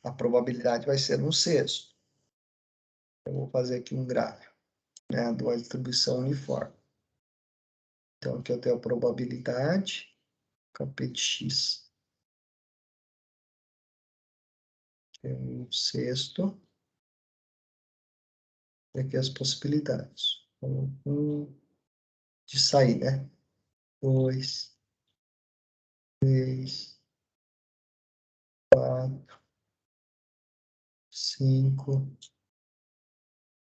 A probabilidade vai ser 1/6. Eu vou fazer aqui um gráfico, né, de uma distribuição uniforme. Então, aqui eu tenho a probabilidade, P de x, é 1/6. E aqui as possibilidades. De sair, né? 2, 3, 4, 5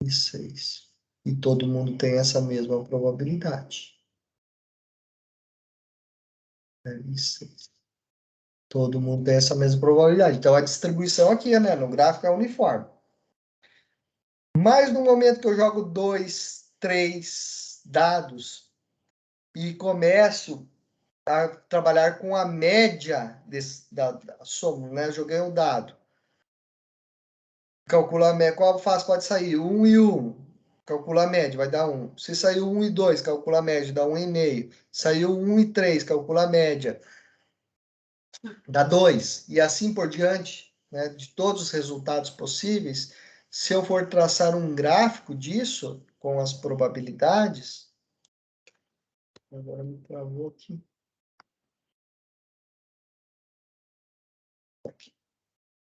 e 6. E todo mundo tem essa mesma probabilidade. E 6. Todo mundo tem essa mesma probabilidade. Então, a distribuição aqui, né, no gráfico é uniforme. Mas no momento que eu jogo 2, 3 dados e começo a trabalhar com a média da soma, né? Joguei um dado. Calcula a média. Qual faz pode sair? 1 e 1. Calcula a média, vai dar 1. Se saiu 1 e 2, calcula a média, dá 1,5. Saiu 1 e 3, calcula a média, dá 2. E assim por diante, né? De todos os resultados possíveis, se eu for traçar um gráfico disso, com as probabilidades... Agora me travou aqui.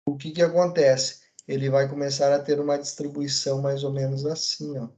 O que acontece? Ele vai começar a ter uma distribuição mais ou menos assim, ó.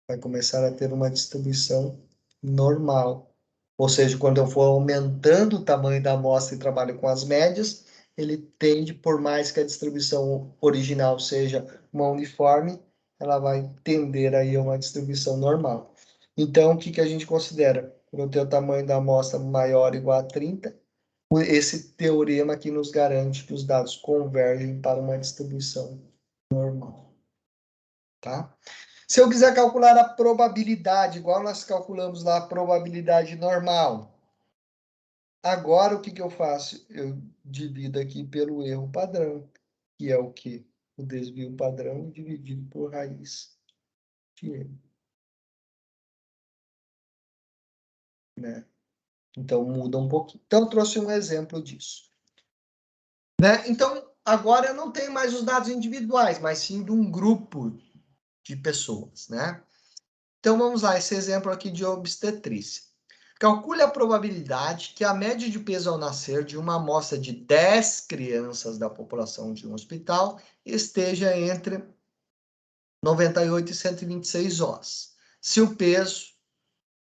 Vai começar a ter uma distribuição normal. Ou seja, quando eu for aumentando o tamanho da amostra e trabalho com as médias, ele tende, por mais que a distribuição original seja uma uniforme, ela vai tender aí a uma distribuição normal. Então, o que a gente considera? Quando eu tenho o tamanho da amostra maior ou igual a 30, esse teorema aqui nos garante que os dados convergem para uma distribuição normal. Tá? Se eu quiser calcular a probabilidade, igual nós calculamos lá a probabilidade normal, Agora, o que que eu faço? Eu divido aqui pelo erro padrão, que é o quê? O desvio padrão dividido por raiz de erro, né? Então, muda um pouquinho. Então, eu trouxe um exemplo disso. Né? Então, agora eu não tenho mais os dados individuais, mas sim de um grupo de pessoas, né? Então, vamos lá, esse exemplo aqui de obstetrícia. Calcule a probabilidade que a média de peso ao nascer de uma amostra de 10 crianças da população de um hospital esteja entre 98 e 126 os. Se o peso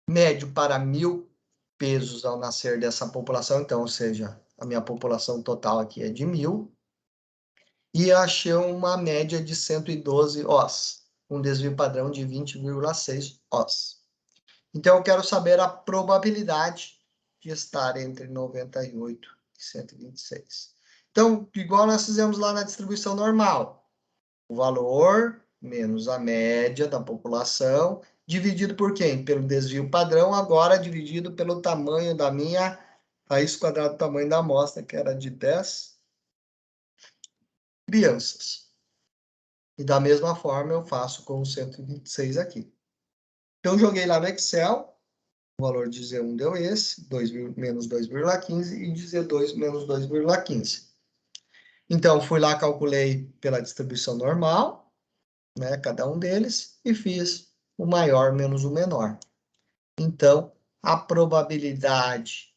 médio para 1.000 pesos ao nascer dessa população, então, ou seja, a minha população total aqui é de 1.000, e achei uma média de 112 os, um desvio padrão de 20,6 os. Então, eu quero saber a probabilidade de estar entre 98 e 126. Então, igual nós fizemos lá na distribuição normal, o valor menos a média da população, dividido por quem? Pelo desvio padrão, agora dividido pelo tamanho da minha raiz quadrada do tamanho da amostra, que era de 10 crianças. E da mesma forma eu faço com o 126 aqui. Então, joguei lá no Excel, o valor de Z1 deu esse, 2, menos 2,15, e de Z2 menos 2,15. Então, fui lá, calculei pela distribuição normal, né, cada um deles, e fiz o maior menos o menor. Então, a probabilidade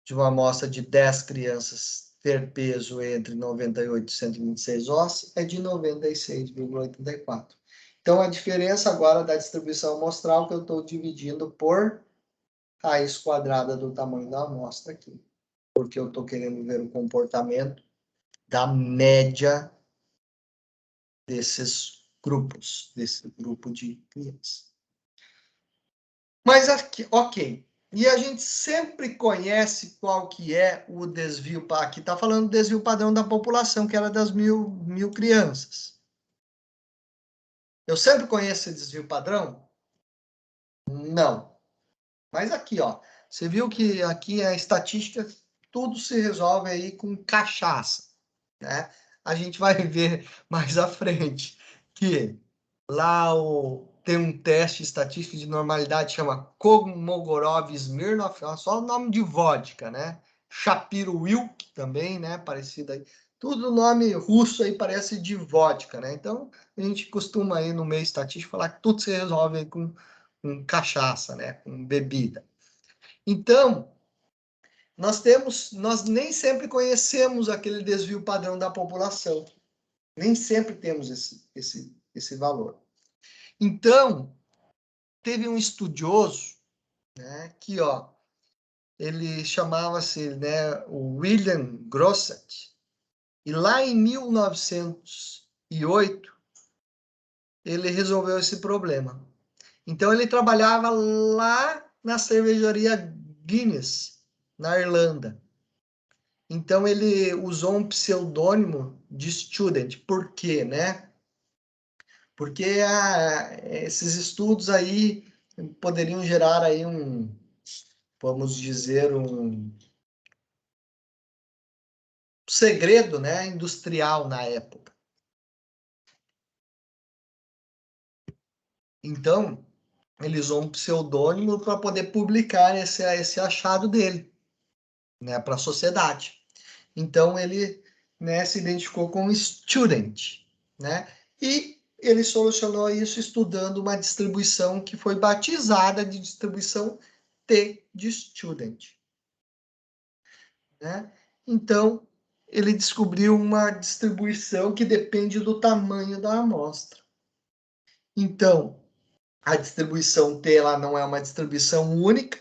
de uma amostra de 10 crianças ter peso entre 98 e 126 ossos é de 96,84. Então, a diferença agora da distribuição amostral que eu estou dividindo por raiz quadrada do tamanho da amostra aqui. Porque eu estou querendo ver o comportamento da média desses grupos, desse grupo de crianças. Mas aqui, ok. E a gente sempre conhece qual que é o desvio. Aqui está falando do desvio padrão da população, que era das mil crianças. Eu sempre conheço esse desvio padrão? Não. Mas aqui, ó, você viu que aqui a estatística, tudo se resolve aí com cachaça, né? A gente vai ver mais à frente que lá tem um teste estatístico de normalidade, chama Kolmogorov-Smirnov, só o nome de vodka, né? Shapiro-Wilk também, né? Parecido aí. Tudo nome russo aí parece de vodka, né? Então, a gente costuma aí no meio estatístico falar que tudo se resolve aí com cachaça, né? Com bebida. Então, nós nem sempre conhecemos aquele desvio padrão da população. Nem sempre temos esse valor. Então, teve um estudioso, né, que, ó, ele chamava-se, né, o William Grosset, e lá em 1908, ele resolveu esse problema. Então, ele trabalhava lá na cervejaria Guinness, na Irlanda. Então, ele usou um pseudônimo de student. Por quê, né? Porque esses estudos aí poderiam gerar aí vamos dizer, um segredo, né, industrial na época. Então, ele usou um pseudônimo para poder publicar esse achado dele, né, para a sociedade. Então, ele, né, se identificou como student, né, e ele solucionou isso estudando uma distribuição que foi batizada de distribuição T de student, né? Então, ele descobriu uma distribuição que depende do tamanho da amostra. Então, a distribuição T ela não é uma distribuição única,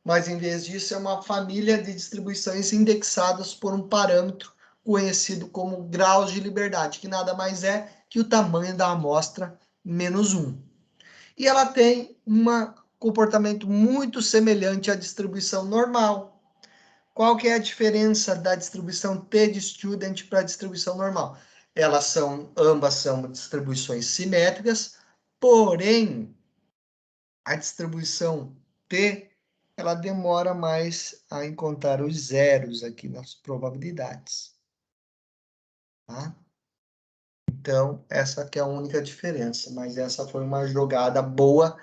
mas em vez disso é uma família de distribuições indexadas por um parâmetro conhecido como graus de liberdade, que nada mais é que o tamanho da amostra menos 1. E ela tem um comportamento muito semelhante à distribuição normal. Qual que é a diferença da distribuição T de student para a distribuição normal? Ambas são distribuições simétricas, porém, a distribuição T, ela demora mais a encontrar os zeros aqui nas probabilidades. Tá? Então, essa que é a única diferença, mas essa foi uma jogada boa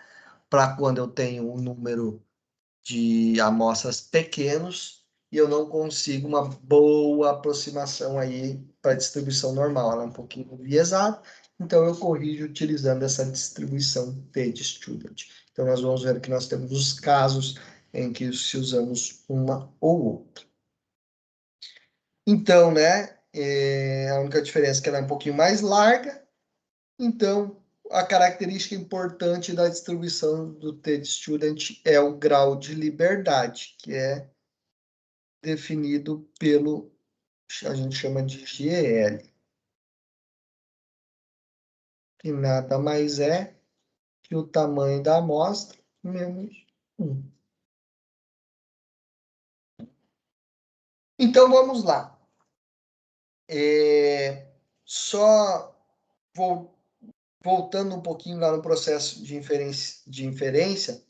para quando eu tenho um número de amostras pequenos e eu não consigo uma boa aproximação aí para a distribuição normal. Ela é um pouquinho enviesada, então eu corrijo utilizando essa distribuição t-student. Então, nós vamos ver que nós temos os casos em que se usamos uma ou outra. Então, né, a única diferença é que ela é um pouquinho mais larga. Então, a característica importante da distribuição do t-student é o grau de liberdade, que é definido pelo, a gente chama de GL, que nada mais é que o tamanho da amostra menos 1. Então, vamos lá. Só voltando um pouquinho lá no processo de inferência,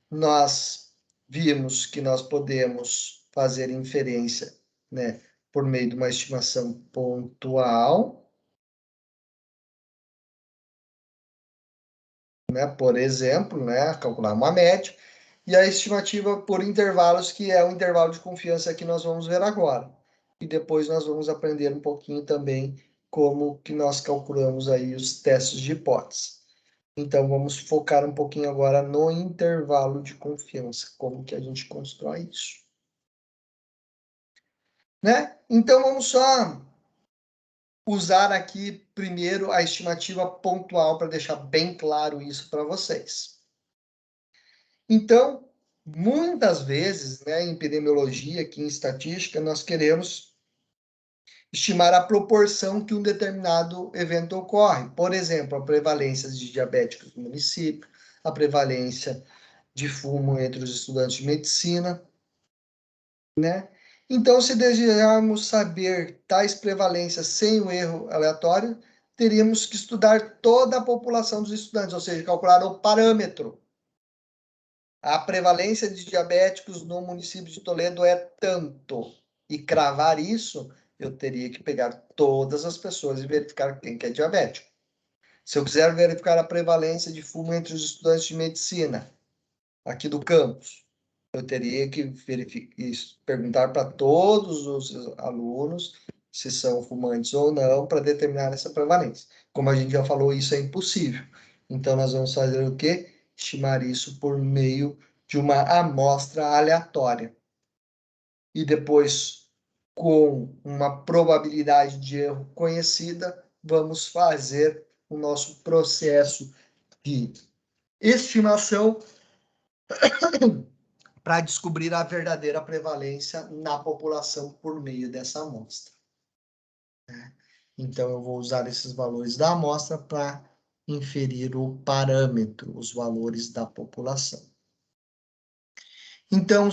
nós vimos que nós podemos fazer inferência, né, por meio de uma estimação pontual, né, por exemplo, né, calcular uma média, e a estimativa por intervalos, que é o intervalo de confiança que nós vamos ver agora. E depois nós vamos aprender um pouquinho também como que nós calculamos aí os testes de hipótese. Então, vamos focar um pouquinho agora no intervalo de confiança, como que a gente constrói isso. Né? Então, vamos só usar aqui primeiro a estimativa pontual para deixar bem claro isso para vocês. Então, muitas vezes, né, em epidemiologia, aqui em estatística, nós queremos estimar a proporção que um determinado evento ocorre. Por exemplo, a prevalência de diabéticos no município, a prevalência de fumo entre os estudantes de medicina, né? Então, se desejarmos saber tais prevalências sem o erro aleatório, teríamos que estudar toda a população dos estudantes, ou seja, calcular o parâmetro. A prevalência de diabéticos no município de Toledo é tanto. E cravar isso, eu teria que pegar todas as pessoas e verificar quem que é diabético. Se eu quiser verificar a prevalência de fumo entre os estudantes de medicina, aqui do campus, eu teria que perguntar para todos os alunos se são fumantes ou não para determinar essa prevalência. Como a gente já falou, isso é impossível. Então, nós vamos fazer o quê? Estimar isso por meio de uma amostra aleatória. E depois, com uma probabilidade de erro conhecida, vamos fazer o nosso processo de estimação para descobrir a verdadeira prevalência na população por meio dessa amostra. Então, eu vou usar esses valores da amostra para inferir o parâmetro, os valores da população. Então,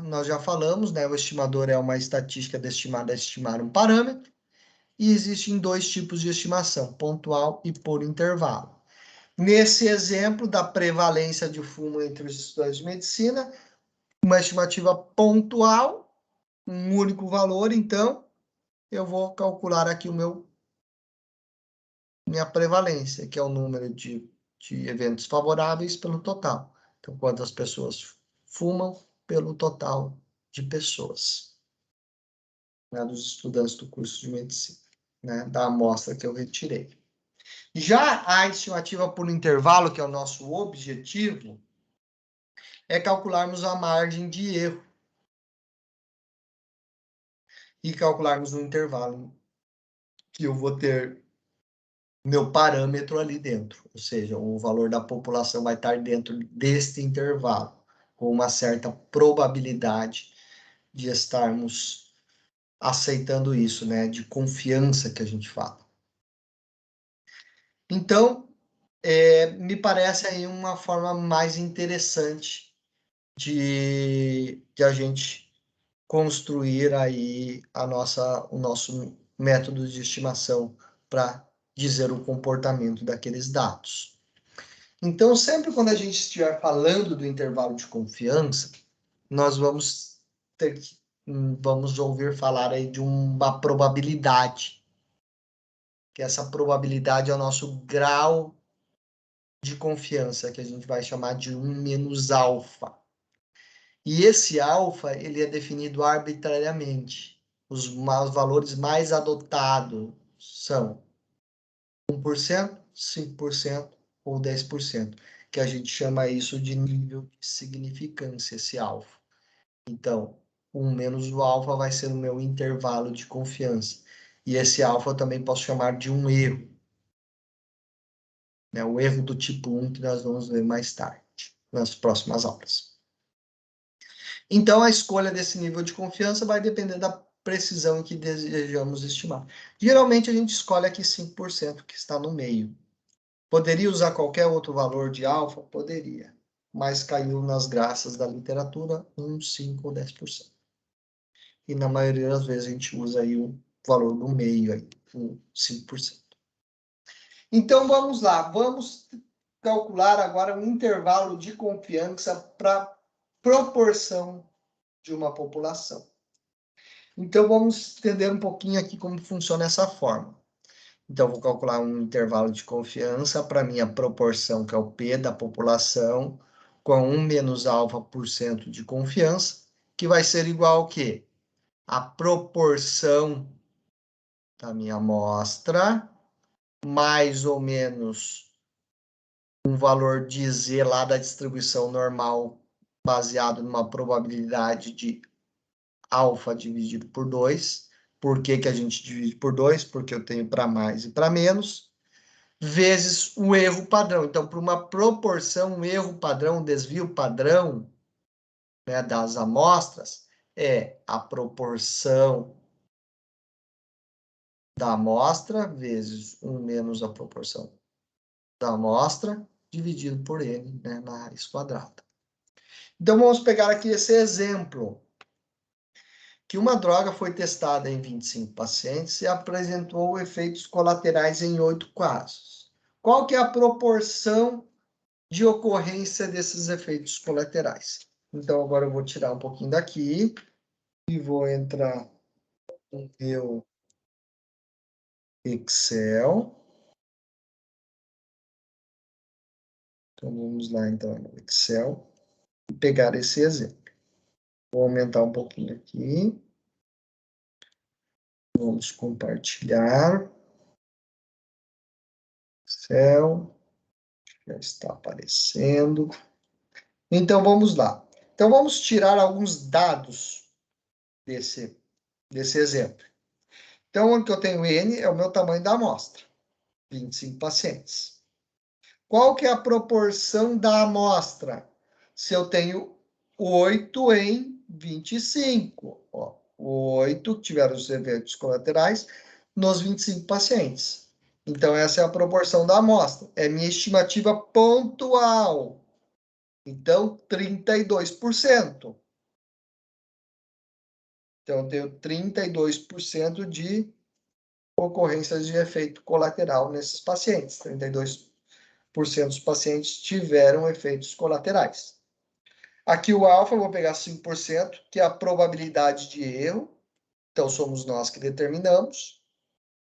nós já falamos, né? O estimador é uma estatística destinada a estimar um parâmetro, e existem dois tipos de estimação, pontual e por intervalo. Nesse exemplo da prevalência de fumo entre os estudantes de medicina, uma estimativa pontual, um único valor, então, eu vou calcular aqui minha prevalência, que é o número de eventos favoráveis pelo total. Então, quantas pessoas fumam pelo total de pessoas, né, dos estudantes do curso de medicina, né, da amostra que eu retirei. Já a estimativa por intervalo, que é o nosso objetivo, é calcularmos a margem de erro e calcularmos o intervalo que eu vou ter meu parâmetro ali dentro, ou seja, o valor da população vai estar dentro deste intervalo, com uma certa probabilidade de estarmos aceitando isso, né, de confiança que a gente fala. Então, me parece aí uma forma mais interessante de a gente construir aí o nosso método de estimação para dizer o comportamento daqueles dados. Então, sempre quando a gente estiver falando do intervalo de confiança, nós vamos ouvir falar aí de uma probabilidade, que essa probabilidade é o nosso grau de confiança, que a gente vai chamar de 1 menos alfa. E esse alfa, ele é definido arbitrariamente. Os valores mais adotados são 1%, 5% ou 10%, que a gente chama isso de nível de significância, esse alfa. Então, 1 menos o alfa vai ser o meu intervalo de confiança. E esse alfa eu também posso chamar de um erro. Né? O erro do tipo 1 que nós vamos ver mais tarde, nas próximas aulas. Então, a escolha desse nível de confiança vai depender da precisão que desejamos estimar. Geralmente, a gente escolhe aqui 5%, que está no meio. Poderia usar qualquer outro valor de alfa? Poderia, mas caiu nas graças da literatura 1, 5 ou 10%. E na maioria das vezes a gente usa aí o valor do meio, aí, 5%. Então, vamos lá, vamos calcular agora um intervalo de confiança para proporção de uma população. Então, vamos entender um pouquinho aqui como funciona essa forma. Então, vou calcular um intervalo de confiança para minha proporção, que é o P da população, com 1 menos alfa por cento de confiança, que vai ser igual ao quê? A proporção da minha amostra, mais ou menos um valor de Z lá da distribuição normal, baseado numa probabilidade de alfa dividido por 2. Por que que a gente divide por 2? Porque eu tenho para mais e para menos, vezes o erro padrão. Então, para uma proporção, um erro padrão, um desvio padrão, né, das amostras, é a proporção da amostra vezes 1 menos a proporção da amostra, dividido por N, né, na raiz quadrada. Então, vamos pegar aqui esse exemplo, que uma droga foi testada em 25 pacientes e apresentou efeitos colaterais em 8 casos. Qual que é a proporção de ocorrência desses efeitos colaterais? Então, agora eu vou tirar um pouquinho daqui e vou entrar no meu Excel. Então, vamos lá entrar no Excel e pegar esse exemplo. Vou aumentar um pouquinho aqui. Vamos compartilhar. Excel. Já está aparecendo. Então, vamos lá. Então, vamos tirar alguns dados desse exemplo. Então, onde que eu tenho N é o meu tamanho da amostra. 25 pacientes. Qual que é a proporção da amostra? Se eu tenho 8 em 25. Ó, 8 tiveram os efeitos colaterais nos 25 pacientes. Então, essa é a proporção da amostra. É minha estimativa pontual. Então, 32%. Então, eu tenho 32% de ocorrências de efeito colateral nesses pacientes. 32% dos pacientes tiveram efeitos colaterais. Aqui o alfa, eu vou pegar 5%, que é a probabilidade de erro. Então, somos nós que determinamos.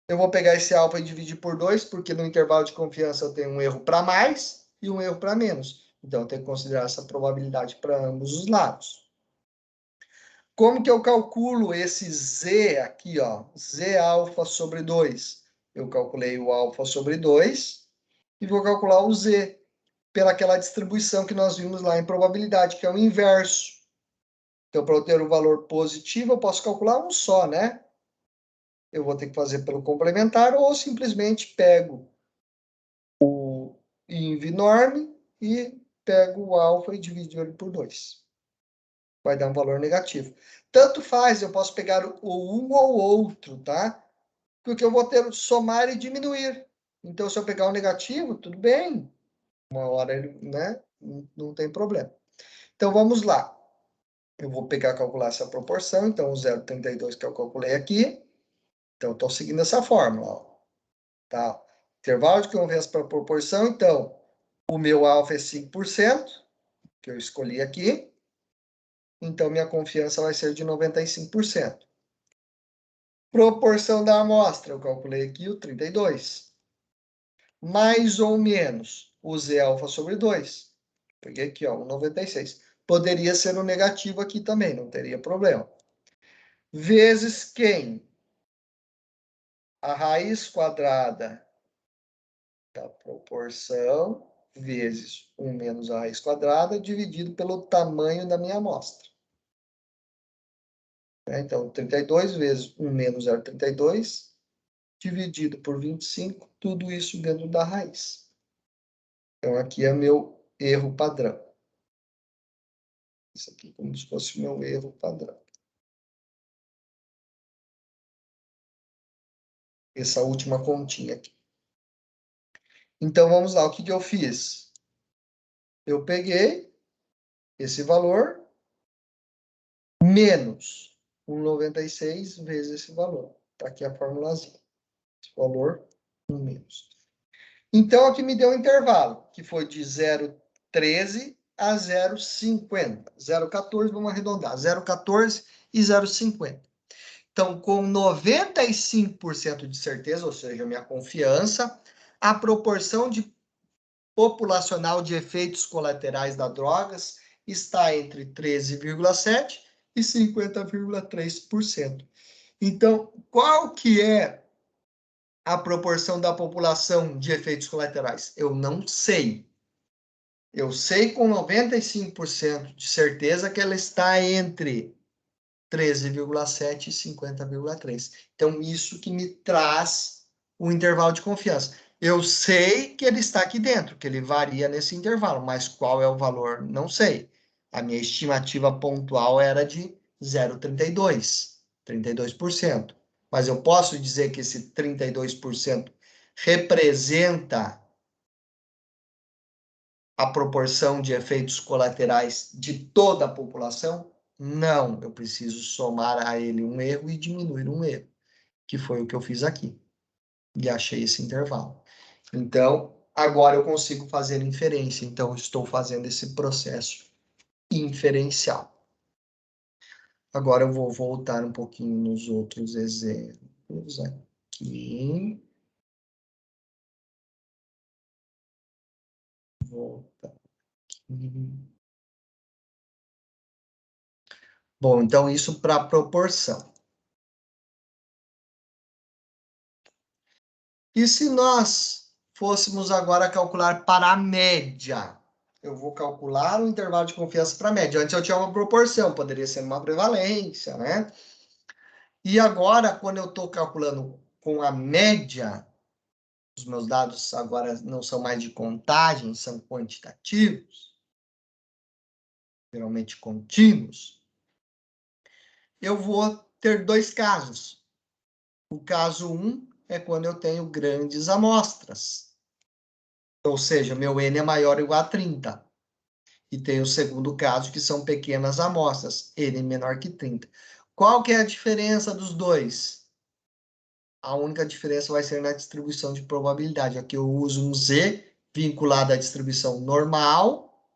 Eu vou pegar esse alfa e dividir por 2, porque no intervalo de confiança eu tenho um erro para mais e um erro para menos. Então, eu tenho que considerar essa probabilidade para ambos os lados. Como que eu calculo esse Z aqui, ó? Z alfa sobre 2. Eu calculei o alfa sobre 2 e vou calcular o Z pelaquela distribuição que nós vimos lá em probabilidade, que é o inverso. Então, para eu ter o valor positivo, eu posso calcular um só, né? Eu vou ter que fazer pelo complementar ou simplesmente pego o inv norm e pego o alfa e divido ele por 2. Vai dar um valor negativo. Tanto faz, eu posso pegar o um ou outro, tá? Porque eu vou ter somar e diminuir. Então, se eu pegar o negativo, tudo bem. Uma hora ele, né? Não tem problema. Então, vamos lá. Eu vou pegar, calcular essa proporção. Então, o 0,32 que eu calculei aqui. Então, estou seguindo essa fórmula. Ó. Tá? Intervalo de confiança para proporção. Então, o meu alfa é 5%, que eu escolhi aqui. então minha confiança vai ser de 95%. Proporção da amostra, eu calculei aqui o 32. Mais ou menos, usei alfa sobre 2. Peguei aqui, ó, 1,96. Poderia ser um negativo aqui também, não teria problema. Vezes quem? A raiz quadrada da proporção vezes 1 menos a raiz quadrada dividido pelo tamanho da minha amostra. Então, 32 vezes 1 menos 0,32 dividido por 25, tudo isso dentro da raiz. Então, aqui é meu erro padrão. Isso aqui como se fosse o meu erro padrão. Essa última continha aqui. Então, vamos lá. O que eu fiz? Eu peguei esse valor menos 1,96 vezes esse valor. Está aqui a formulazinha. Esse valor, 1 menos. Então, aqui me deu um intervalo, que foi de 0,13 a 0,50. 0,14, vamos arredondar. 0,14 e 0,50. Então, com 95% de certeza, ou seja, minha confiança, a proporção de populacional de efeitos colaterais das drogas está entre 13,7% e 50,3%. Então, qual que é a proporção da população de efeitos colaterais? Eu não sei. Eu sei com 95% de certeza que ela está entre 13,7 e 50,3. Então, isso que me traz o intervalo de confiança. Eu sei que ele está aqui dentro, que ele varia nesse intervalo, mas qual é o valor? Não sei. A minha estimativa pontual era de 0,32, 32%. Mas eu posso dizer que esse 32% representa a proporção de efeitos colaterais de toda a população? Não, eu preciso somar a ele um erro e diminuir um erro, que foi o que eu fiz aqui. E achei esse intervalo. Então, agora eu consigo fazer inferência. Então, estou fazendo esse processo inferencial. Agora eu vou voltar um pouquinho nos outros exemplos aqui. Voltar aqui. Bom, então isso para proporção. E se nós fôssemos agora calcular para a média? Eu vou calcular o intervalo de confiança para a média. Antes eu tinha uma proporção, poderia ser uma prevalência, né? E agora, quando eu estou calculando com a média, os meus dados agora não são mais de contagem, são quantitativos, geralmente contínuos, eu vou ter dois casos. O caso 1 é quando eu tenho grandes amostras. Ou seja, meu N é maior ou igual a 30. E tem o segundo caso, que são pequenas amostras, N menor que 30. Qual que é a diferença dos dois? A única diferença vai ser na distribuição de probabilidade. Aqui eu uso um Z vinculado à distribuição normal.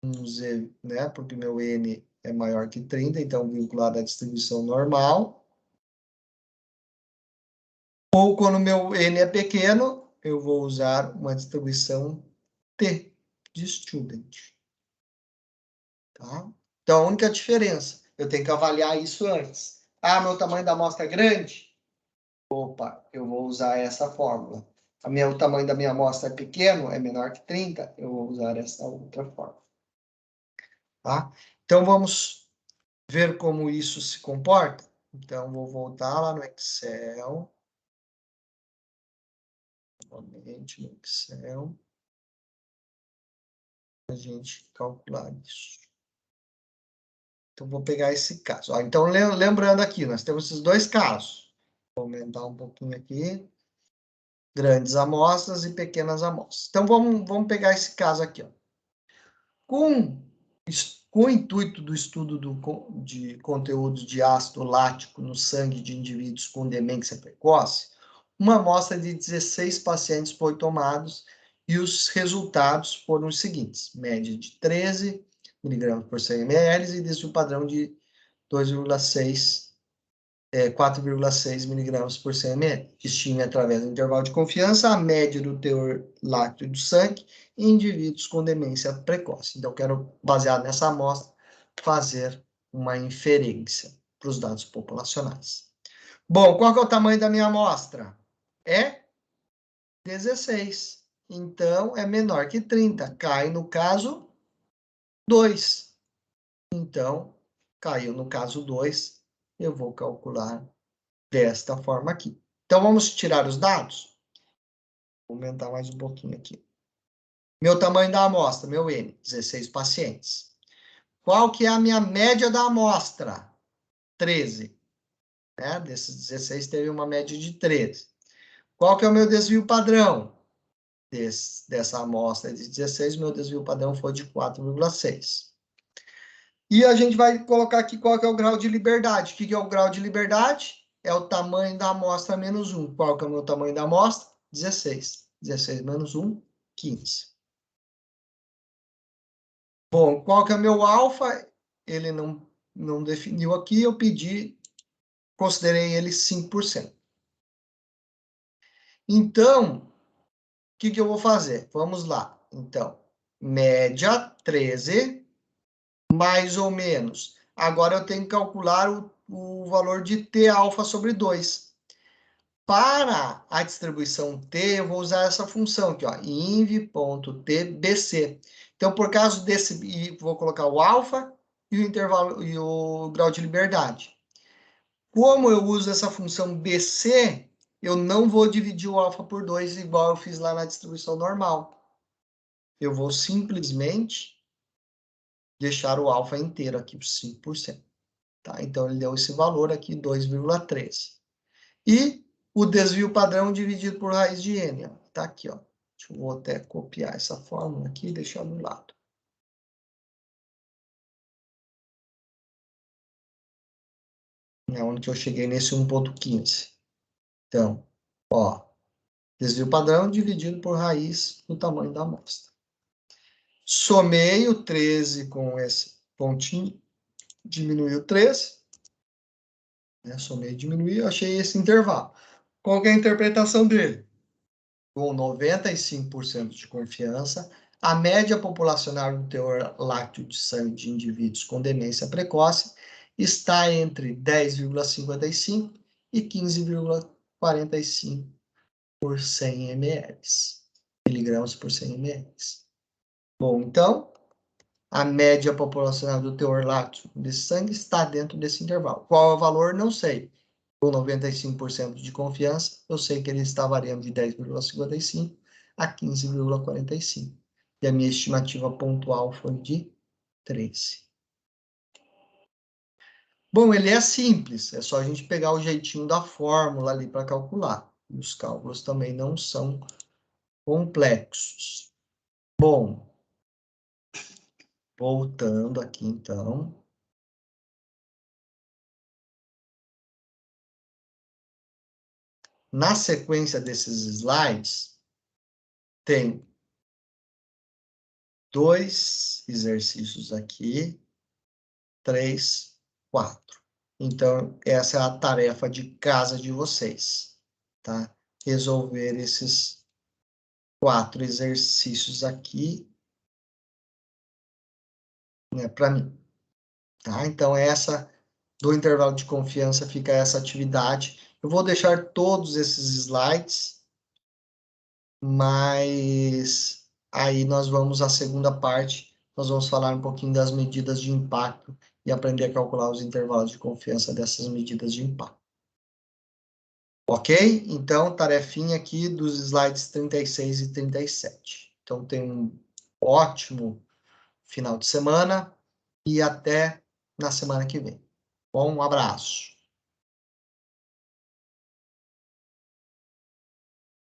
Um Z, né? Porque meu N é maior que 30, então vinculado à distribuição normal. Ou quando meu N é pequeno, eu vou usar uma distribuição T, de student. Tá? Então, a única diferença, eu tenho que avaliar isso antes. Ah, meu tamanho da amostra é grande? Opa, eu vou usar essa fórmula. O tamanho da minha amostra é pequeno, é menor que 30, eu vou usar essa outra fórmula. Tá? Então, vamos ver como isso se comporta. Então, vou voltar lá no Excel. Novamente no Excel. A gente calcular isso. Então, vou pegar esse caso. Então, lembrando aqui, nós temos esses dois casos. Vou aumentar um pouquinho aqui. Grandes amostras e pequenas amostras. Então, vamos pegar esse caso aqui. Ó. Com o intuito do estudo de conteúdos de ácido lático no sangue de indivíduos com demência precoce, uma amostra de 16 pacientes foi tomados E os resultados foram os seguintes: média de 13 mg por 100 ml e desvio padrão de 4,6 mg por 100 ml. Estime através do intervalo de confiança a média do teor lácteo do sangue em indivíduos com demência precoce. Então, eu quero, baseado nessa amostra, fazer uma inferência para os dados populacionais. Bom, qual que é o tamanho da minha amostra? É 16. Então, é menor que 30. Cai no caso 2. Então, caiu no caso 2. Eu vou calcular desta forma aqui. Então, vamos tirar os dados? Vou aumentar mais um pouquinho aqui. Meu tamanho da amostra, meu N, 16 pacientes. Qual que é a minha média da amostra? 13. Né? Desses 16, teve uma média de 13. Qual que é o meu desvio padrão? Dessa amostra de 16, meu desvio padrão foi de 4,6. E a gente vai colocar aqui qual que é o grau de liberdade. O que é o grau de liberdade? É o tamanho da amostra menos 1. Qual que é o meu tamanho da amostra? 16. 16 menos 1, 15. Bom, qual que é o meu alfa? Ele não definiu aqui, eu pedi, considerei ele 5%. Então, o que eu vou fazer? Vamos lá. Então, média 13, mais ou menos. Agora eu tenho que calcular o valor de T alfa sobre 2. Para a distribuição T, eu vou usar essa função aqui, ó, inv.tbc. Então, por causa desse, vou colocar o alfa e o intervalo e o grau de liberdade. Como eu uso essa função BC, eu não vou dividir o alfa por 2 igual eu fiz lá na distribuição normal. Eu vou simplesmente deixar o alfa inteiro aqui, 5%. Tá? Então, ele deu esse valor aqui, 2,13. E o desvio padrão dividido por raiz de n. Está aqui, ó. Eu vou até copiar essa fórmula aqui e deixar do lado. É onde que eu cheguei nesse 1,15. Então, ó, desvio padrão dividido por raiz do tamanho da amostra. Somei o 13 com esse pontinho, diminuiu 13. Né? Somei e diminuí, eu achei esse intervalo. Qual que é a interpretação dele? Com 95% de confiança, a média populacional do teor lácteo de sangue de indivíduos com demência precoce está entre 10,55 e 15,45 por 100 ml. Miligramas por 100 ml. Bom, então, a média populacional do teor lácteo de sangue está dentro desse intervalo. Qual é o valor? Não sei. Com 95% de confiança, eu sei que ele está variando de 10,55 a 15,45. E a minha estimativa pontual foi de 13. Bom, ele é simples, é só a gente pegar o jeitinho da fórmula ali para calcular. E os cálculos também não são complexos. Bom, voltando aqui então. Na sequência desses slides, tem 2 exercícios aqui, 3, 4. Então, essa é a tarefa de casa de vocês, tá? Resolver esses 4 exercícios aqui, né, para mim, tá? Então, essa do intervalo de confiança fica essa atividade. Eu vou deixar todos esses slides, mas aí nós vamos à segunda parte, nós vamos falar um pouquinho das medidas de impacto e aprender a calcular os intervalos de confiança dessas medidas de impacto. Ok? Então, tarefinha aqui dos slides 36 e 37. Então, tenha um ótimo final de semana e até na semana que vem. Bom, um abraço.